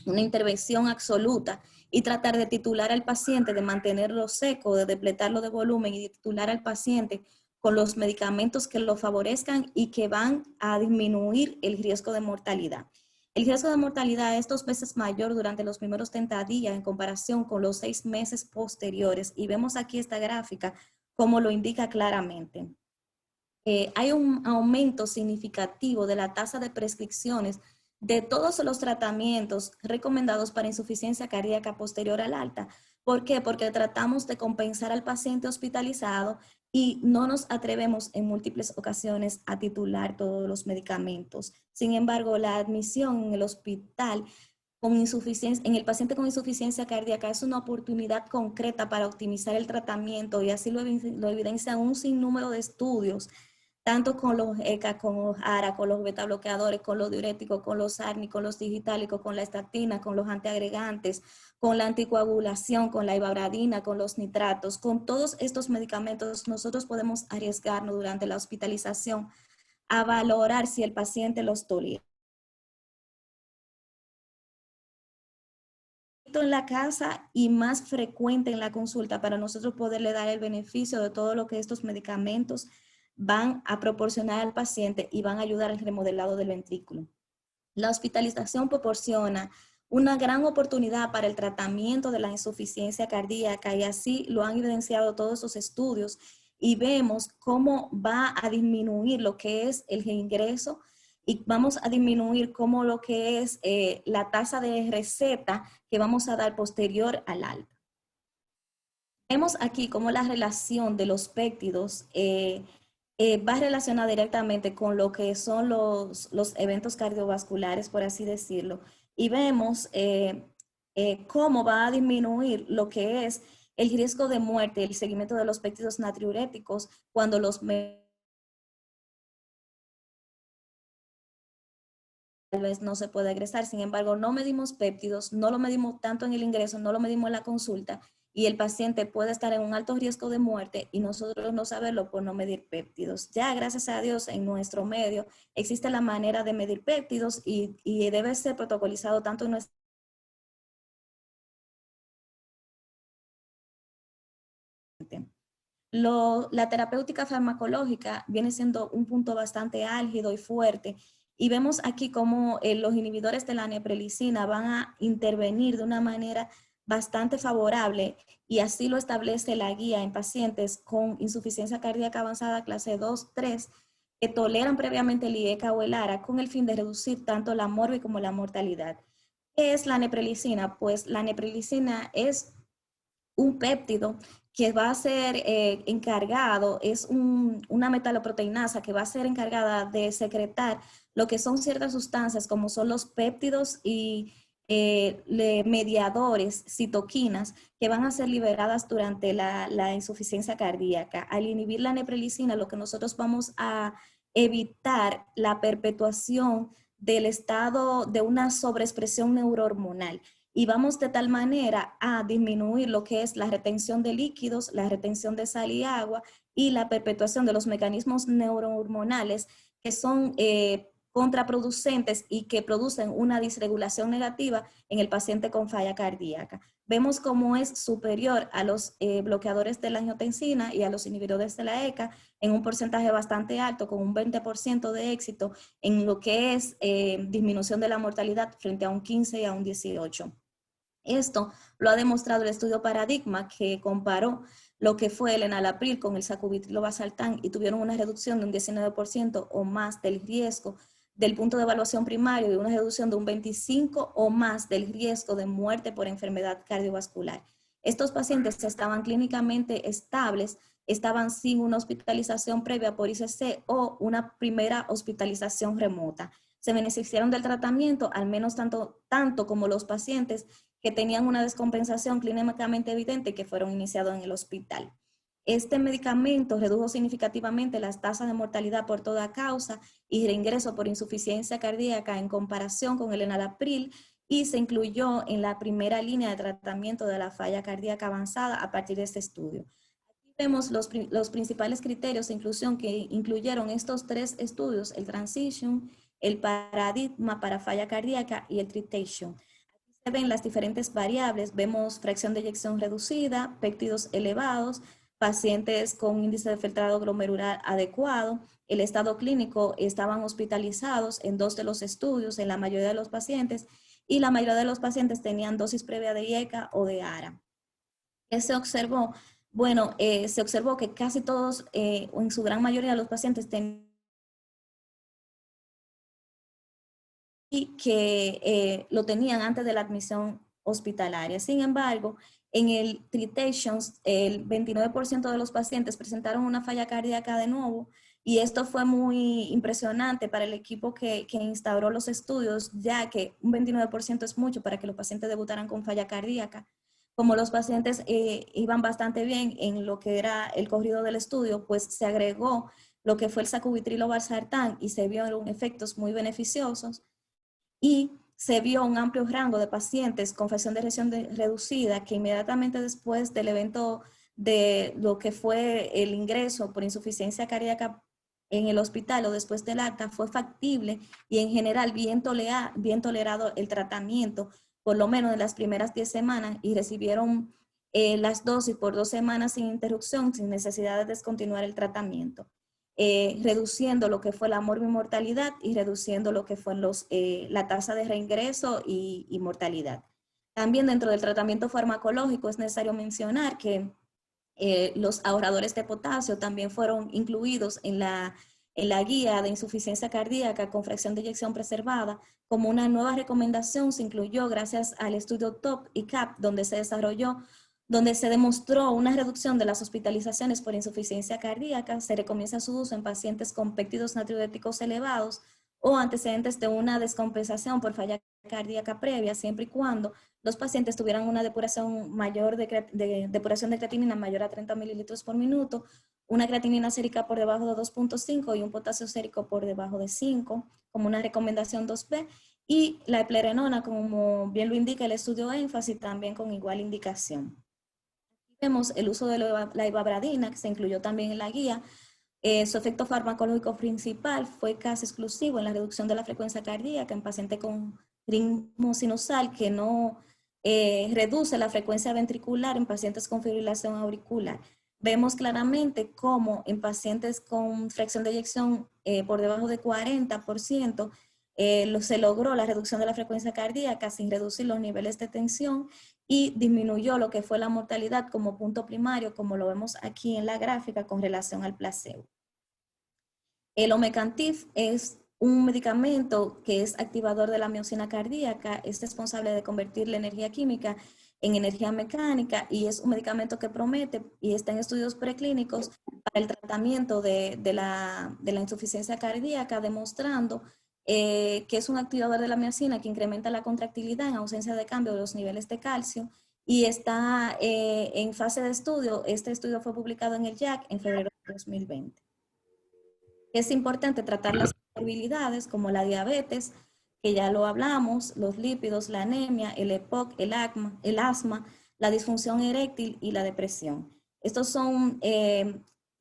[SPEAKER 7] una intervención absoluta y tratar de titular al paciente, de mantenerlo seco, de depletarlo de volumen y de titular al paciente con los medicamentos que lo favorezcan y que van a disminuir el riesgo de mortalidad. El riesgo de mortalidad es 2 veces mayor durante los primeros 30 días en comparación con los 6 meses posteriores, y vemos aquí esta gráfica como lo indica claramente. Hay un aumento significativo de la tasa de prescripciones de todos los tratamientos recomendados para insuficiencia cardíaca posterior al alta, ¿Por qué? Porque tratamos de compensar al paciente hospitalizado y no nos atrevemos en múltiples ocasiones a titular todos los medicamentos. Sin embargo, la admisión en el hospital con insuficiencia, en el paciente con insuficiencia cardíaca es una oportunidad concreta para optimizar el tratamiento y así lo evidencian un sinnúmero de estudios, tanto con los ECA, con los ARA, con los beta bloqueadores, con los diuréticos, con los ARNI, con los digitálicos, con la estatina, con los antiagregantes, con la anticoagulación, con la ibabradina, con los nitratos. Con todos estos medicamentos nosotros podemos arriesgarnos durante la hospitalización a valorar si el paciente los tolera. En la casa y más frecuente en la consulta para nosotros poderle dar el beneficio de todo lo que estos medicamentos van a proporcionar al paciente y van a ayudar al remodelado del ventrículo. La hospitalización proporciona una gran oportunidad para el tratamiento de la insuficiencia cardíaca y así lo han evidenciado todos esos estudios y vemos cómo va a disminuir lo que es el reingreso y vamos a disminuir como lo que es la tasa de receta que vamos a dar posterior al alta. Vemos aquí cómo la relación de los péptidos va relacionada directamente con lo que son los eventos cardiovasculares, por así decirlo, y vemos cómo va a disminuir lo que es el riesgo de muerte, el seguimiento de los péptidos natriuréticos cuando los tal vez no se puede egresar. Sin embargo, no medimos péptidos, no lo medimos tanto en el ingreso, no lo medimos en la consulta y el paciente puede estar en un alto riesgo de muerte y nosotros no saberlo por no medir péptidos. Ya, gracias a Dios, en nuestro medio existe la manera de medir péptidos y debe ser protocolizado tanto en nuestra la terapéutica farmacológica viene siendo un punto bastante álgido y fuerte y vemos aquí cómo los inhibidores de la neprilicina van a intervenir de una manera bastante favorable y así lo establece la guía en pacientes con insuficiencia cardíaca avanzada clase 2, 3 que toleran previamente el IECA o el ARA con el fin de reducir tanto la morbi como la mortalidad. ¿Qué es la neprilicina? Pues la neprilicina es un péptido que va a ser encargado, es una metaloproteinasa que va a ser encargada de secretar lo que son ciertas sustancias como son los péptidos y mediadores, citoquinas, que van a ser liberadas durante la insuficiencia cardíaca. Al inhibir la neprilicina, lo que nosotros vamos a evitar la perpetuación del estado de una sobreexpresión neurohormonal y vamos de tal manera a disminuir lo que es la retención de líquidos, la retención de sal y agua y la perpetuación de los mecanismos neurohormonales que son contraproducentes y que producen una disregulación negativa en el paciente con falla cardíaca. Vemos cómo es superior a los bloqueadores de la angiotensina y a los inhibidores de la ECA en un porcentaje bastante alto, con un 20% de éxito en lo que es disminución de la mortalidad frente a un 15 y a un 18. Esto lo ha demostrado el estudio Paradigma, que comparó lo que fue el enalapril con el sacubitril o valsartán y tuvieron una reducción de un 19% o más del riesgo del punto de evaluación primario y una reducción de un 25% o más del riesgo de muerte por enfermedad cardiovascular. Estos pacientes estaban clínicamente estables, estaban sin una hospitalización previa por ICC o una primera hospitalización remota. Se beneficiaron del tratamiento, al menos tanto como los pacientes que tenían una descompensación clínicamente evidente que fueron iniciados en el hospital. Este medicamento redujo significativamente las tasas de mortalidad por toda causa y reingreso por insuficiencia cardíaca en comparación con el enalapril y se incluyó en la primera línea de tratamiento de la falla cardíaca avanzada a partir de este estudio. Aquí vemos los principales criterios de inclusión que incluyeron estos tres estudios, el Transition, el Paradigma para falla cardíaca y el Tritation. Aquí se ven las diferentes variables, vemos fracción de eyección reducida, péptidos elevados, pacientes con índice de filtrado glomerular adecuado, el estado clínico, estaban hospitalizados en 2 de los estudios, en la mayoría de los pacientes, y la mayoría de los pacientes tenían dosis previa de IECA o de ARA. ¿Qué se observó? Bueno, se observó que casi todos, o en su gran mayoría de los pacientes tenían y que lo tenían antes de la admisión hospitalaria. Sin embargo, en el Tritations, el 29% de los pacientes presentaron una falla cardíaca de nuevo, y esto fue muy impresionante para el equipo que instauró los estudios, ya que un 29% es mucho para que los pacientes debutaran con falla cardíaca. Como los pacientes iban bastante bien en lo que era el corrido del estudio, pues se agregó lo que fue el sacubitril o valsartán y se vieron efectos muy beneficiosos, y se vio un amplio rango de pacientes con fracción de ejecución reducida que inmediatamente después del evento de lo que fue el ingreso por insuficiencia cardíaca en el hospital o después del alta fue factible y en general bien tolerado el tratamiento, por lo menos en las primeras 10 semanas, y recibieron las dosis por 2 semanas sin interrupción, sin necesidad de descontinuar el tratamiento. Reduciendo lo que fue la morbimortalidad y reduciendo lo que fue la tasa de reingreso y mortalidad. También dentro del tratamiento farmacológico es necesario mencionar que los ahorradores de potasio también fueron incluidos en la guía de insuficiencia cardíaca con fracción de eyección preservada. Como una nueva recomendación se incluyó gracias al estudio TOP y CAP, donde se demostró una reducción de las hospitalizaciones por insuficiencia cardíaca. Se recomienda su uso en pacientes con péptidos natriuréticos elevados o antecedentes de una descompensación por falla cardíaca previa, siempre y cuando los pacientes tuvieran una depuración de creatinina mayor a 30 mililitros por minuto, una creatinina sérica por debajo de 2.5 y un potasio sérico por debajo de 5, como una recomendación 2B, y la eplerenona, como bien lo indica el estudio énfasis, también con igual indicación. Vemos el uso de la ivabradina, que se incluyó también en la guía. Su efecto farmacológico principal fue casi exclusivo en la reducción de la frecuencia cardíaca en pacientes con ritmo sinusal, que no reduce la frecuencia ventricular en pacientes con fibrilación auricular. Vemos claramente cómo en pacientes con fracción de eyección por debajo de 40%, se logró la reducción de la frecuencia cardíaca sin reducir los niveles de tensión, y disminuyó lo que fue la mortalidad como punto primario, como lo vemos aquí en la gráfica con relación al placebo. El omecamtiv es un medicamento que es activador de la miocina cardíaca, es responsable de convertir la energía química en energía mecánica, y es un medicamento que promete y está en estudios preclínicos para el tratamiento de la insuficiencia cardíaca, demostrando que es un activador de la miocina que incrementa la contractilidad en ausencia de cambio de los niveles de calcio, y está en fase de estudio. Este estudio fue publicado en el JACC en febrero de 2020. Es importante tratar las comorbilidades como la diabetes, que ya lo hablamos, los lípidos, la anemia, el EPOC, el asma, la disfunción eréctil y la depresión. Estos son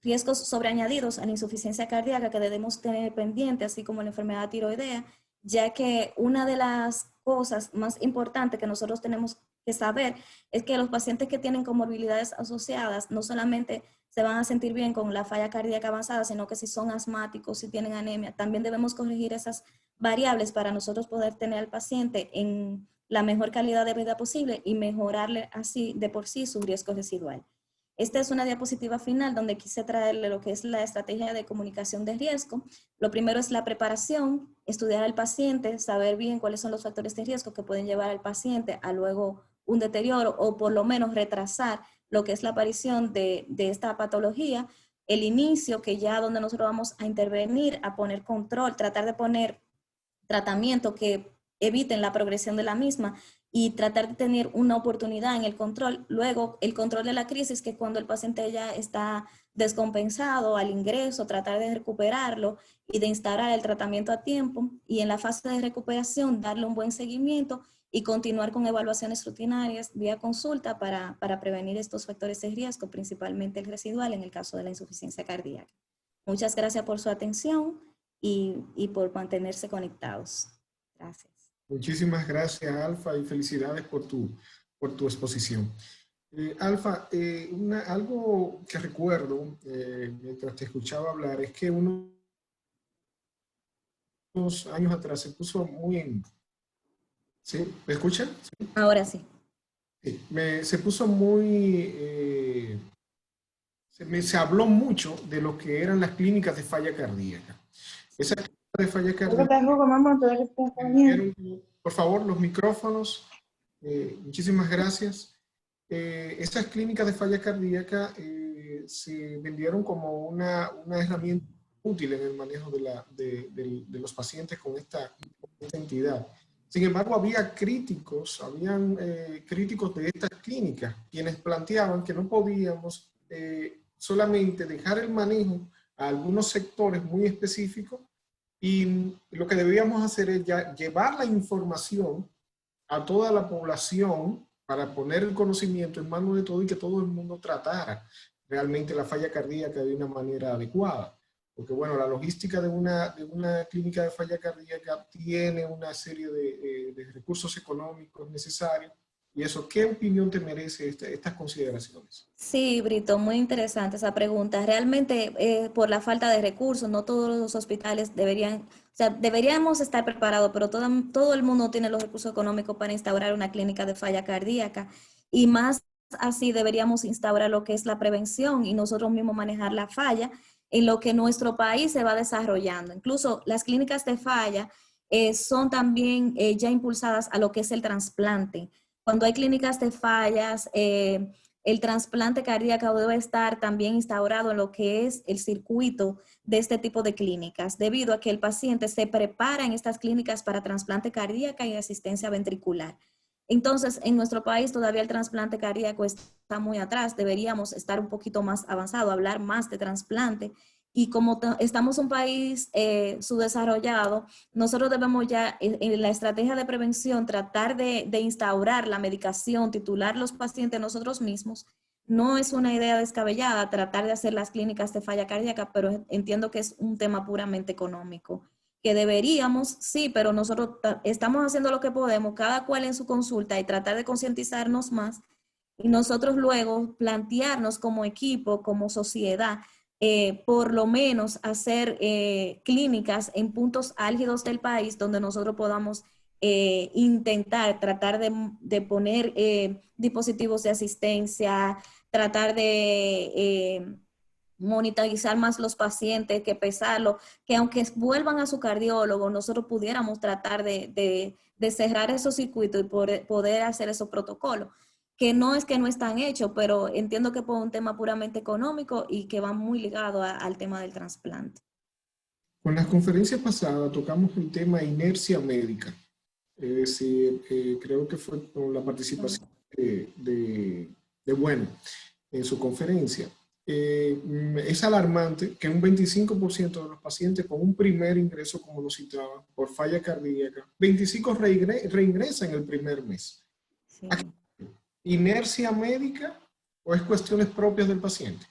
[SPEAKER 7] riesgos sobreañadidos a la insuficiencia cardíaca que debemos tener pendiente, así como la enfermedad tiroidea, ya que una de las cosas más importantes que nosotros tenemos que saber es que los pacientes que tienen comorbilidades asociadas no solamente se van a sentir bien con la falla cardíaca avanzada, sino que si son asmáticos, si tienen anemia, también debemos corregir esas variables para nosotros poder tener al paciente en la mejor calidad de vida posible y mejorarle así de por sí su riesgo residual. Esta es una diapositiva final donde quise traerle lo que es la estrategia de comunicación de riesgo. Lo primero es la preparación, estudiar al paciente, saber bien cuáles son los factores de riesgo que pueden llevar al paciente a luego un deterioro o por lo menos retrasar lo que es la aparición de esta patología. El inicio, que ya donde nosotros vamos a intervenir, a poner control, tratar de poner tratamiento que eviten la progresión de la misma y tratar de tener una oportunidad en el control. Luego, el control de la crisis, que cuando el paciente ya está descompensado al ingreso, tratar de recuperarlo y de instaurar el tratamiento a tiempo. Y en la fase de recuperación, darle un buen seguimiento y continuar con evaluaciones rutinarias vía consulta para prevenir estos factores de riesgo, principalmente el residual en el caso de la insuficiencia cardíaca. Muchas gracias por su atención y por mantenerse conectados. Gracias.
[SPEAKER 2] Muchísimas gracias, Alfa, y felicidades por tu exposición. Alfa, algo que recuerdo mientras te escuchaba hablar es que unos años atrás se puso muy en... ¿Sí? ¿Me escuchan? ¿Sí?
[SPEAKER 7] Ahora sí.
[SPEAKER 2] Sí. Se puso muy... se habló mucho de lo que eran las clínicas de falla cardíaca. Esa clínica de falla cardíaca...
[SPEAKER 3] Por favor, los micrófonos.
[SPEAKER 2] Muchísimas gracias. Estas clínicas de falla cardíaca se vendieron como una herramienta útil en el manejo de los pacientes con esta entidad. Sin embargo, habían críticos de estas clínicas, quienes planteaban que no podíamos solamente dejar el manejo a algunos sectores muy específicos, y lo que debíamos hacer es ya llevar la información a toda la población para poner el conocimiento en manos de todo y que todo el mundo tratara realmente la falla cardíaca de una manera adecuada. Porque bueno, la logística de una clínica de falla cardíaca tiene una serie de recursos económicos necesarios. ¿Y eso qué opinión te merece estas consideraciones?
[SPEAKER 7] Sí, Brito, muy interesante esa pregunta. Realmente, por la falta de recursos, no todos los hospitales deberían, o sea, deberíamos estar preparados, pero todo el mundo tiene los recursos económicos para instaurar una clínica de falla cardíaca. Y más así deberíamos instaurar lo que es la prevención y nosotros mismos manejar la falla en lo que nuestro país se va desarrollando. Incluso las clínicas de falla son también ya impulsadas a lo que es el trasplante. Cuando hay clínicas de fallas, el trasplante cardíaco debe estar también instaurado en lo que es el circuito de este tipo de clínicas, debido a que el paciente se prepara en estas clínicas para trasplante cardíaco y asistencia ventricular. Entonces, en nuestro país todavía el trasplante cardíaco está muy atrás, deberíamos estar un poquito más avanzado, hablar más de trasplante. Y como estamos un país subdesarrollado, nosotros debemos ya en la estrategia de prevención tratar de instaurar la medicación, titular los pacientes nosotros mismos. No es una idea descabellada tratar de hacer las clínicas de falla cardíaca, pero entiendo que es un tema puramente económico. Que deberíamos, sí, pero nosotros estamos haciendo lo que podemos, cada cual en su consulta, y tratar de concientizarnos más. Y nosotros luego plantearnos como equipo, como sociedad, por lo menos hacer clínicas en puntos álgidos del país donde nosotros podamos intentar, tratar de poner dispositivos de asistencia, tratar de monitorizar más los pacientes, que pesarlo, que aunque vuelvan a su cardiólogo, nosotros pudiéramos tratar de cerrar esos circuitos y poder hacer esos protocolos. Que no es que no están hechos, pero entiendo que por un tema puramente económico y que va muy ligado al tema del trasplante.
[SPEAKER 2] Con las conferencias pasadas tocamos el tema inercia médica. Es decir, creo que fue con la participación de Bueno en su conferencia. Es alarmante que un 25% de los pacientes con un primer ingreso, como lo citaba, por falla cardíaca, 25 reingresan en el primer mes.
[SPEAKER 7] Sí.
[SPEAKER 2] ¿Inercia médica o es cuestiones propias del paciente?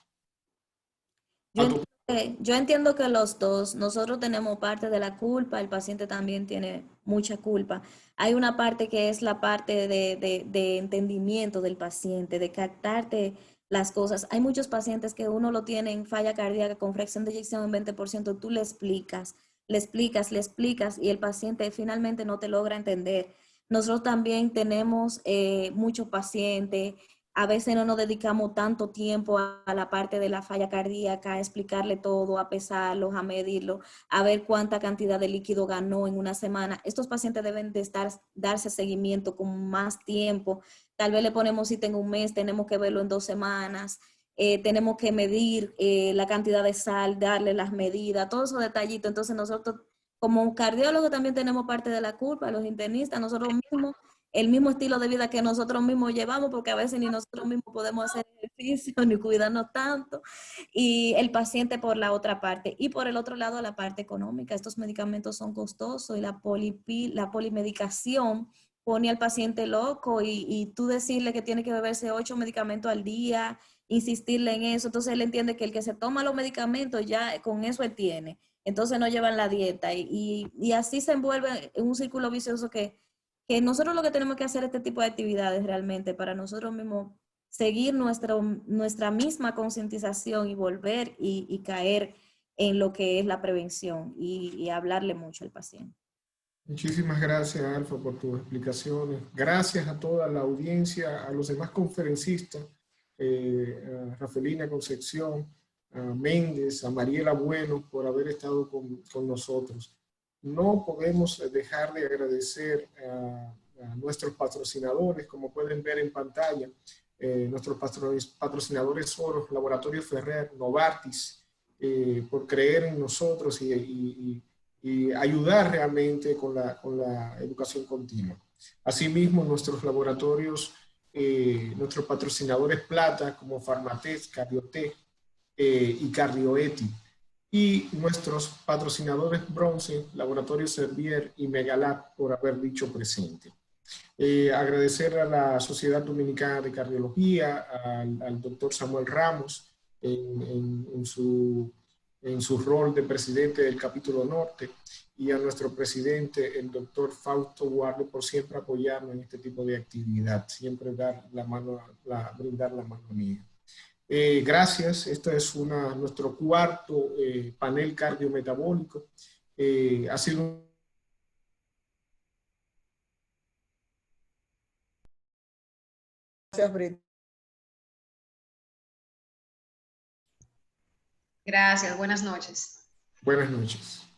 [SPEAKER 7] Yo entiendo que los dos, nosotros tenemos parte de la culpa, el paciente también tiene mucha culpa. Hay una parte que es la parte de entendimiento del paciente, de captarte las cosas. Hay muchos pacientes que uno lo tiene en falla cardíaca con fracción de eyección en 20%, tú le explicas y el paciente finalmente no te logra entender. Nosotros también tenemos muchos pacientes. A veces no nos dedicamos tanto tiempo a la parte de la falla cardíaca, a explicarle todo, a pesarlos, a medirlo, a ver cuánta cantidad de líquido ganó en una semana. Estos pacientes deben de darse seguimiento con más tiempo. Tal vez le ponemos cita en un mes, tenemos que verlo en 2 semanas. Tenemos que medir la cantidad de sal, darle las medidas, todos esos detallitos. Entonces nosotros como cardiólogos también tenemos parte de la culpa, los internistas, nosotros mismos, el mismo estilo de vida que nosotros mismos llevamos, porque a veces ni nosotros mismos podemos hacer ejercicio ni cuidarnos tanto, y el paciente por la otra parte. Y por el otro lado, la parte económica. Estos medicamentos son costosos y la polimedicación pone al paciente loco y tú decirle que tiene que beberse 8 medicamentos al día, insistirle en eso. Entonces él entiende que el que se toma los medicamentos ya con eso él tiene. Entonces no llevan la dieta y así se envuelve en un círculo vicioso que nosotros lo que tenemos que hacer este tipo de actividades realmente para nosotros mismos seguir nuestra misma concientización y volver y caer en lo que es la prevención y hablarle mucho al paciente.
[SPEAKER 2] Muchísimas gracias, Alfa, por tus explicaciones. Gracias a toda la audiencia, a los demás conferencistas, a Rafelina Concepción, a Méndez, a Mariela Bueno, por haber estado con nosotros. No podemos dejar de agradecer a nuestros patrocinadores, como pueden ver en pantalla, nuestros patrocinadores son los Laboratorio Ferrer, Novartis, por creer en nosotros y ayudar realmente con la educación continua. Asimismo, nuestros laboratorios, nuestros patrocinadores plata, como Farmatest, Cardiotec y Cardioeti, y nuestros patrocinadores bronce, Laboratorio Servier y Megalab, por haber dicho presente. Agradecer a la Sociedad Dominicana de Cardiología, al doctor Samuel Ramos, en su rol de presidente del capítulo norte, y a nuestro presidente, el doctor Fausto Guardo, por siempre apoyarnos en este tipo de actividad, siempre dar brindar la mano amiga. Gracias, este es nuestro cuarto panel cardiometabólico. Ha sido
[SPEAKER 6] Gracias, Brit.
[SPEAKER 5] Gracias, buenas noches.
[SPEAKER 2] Buenas noches.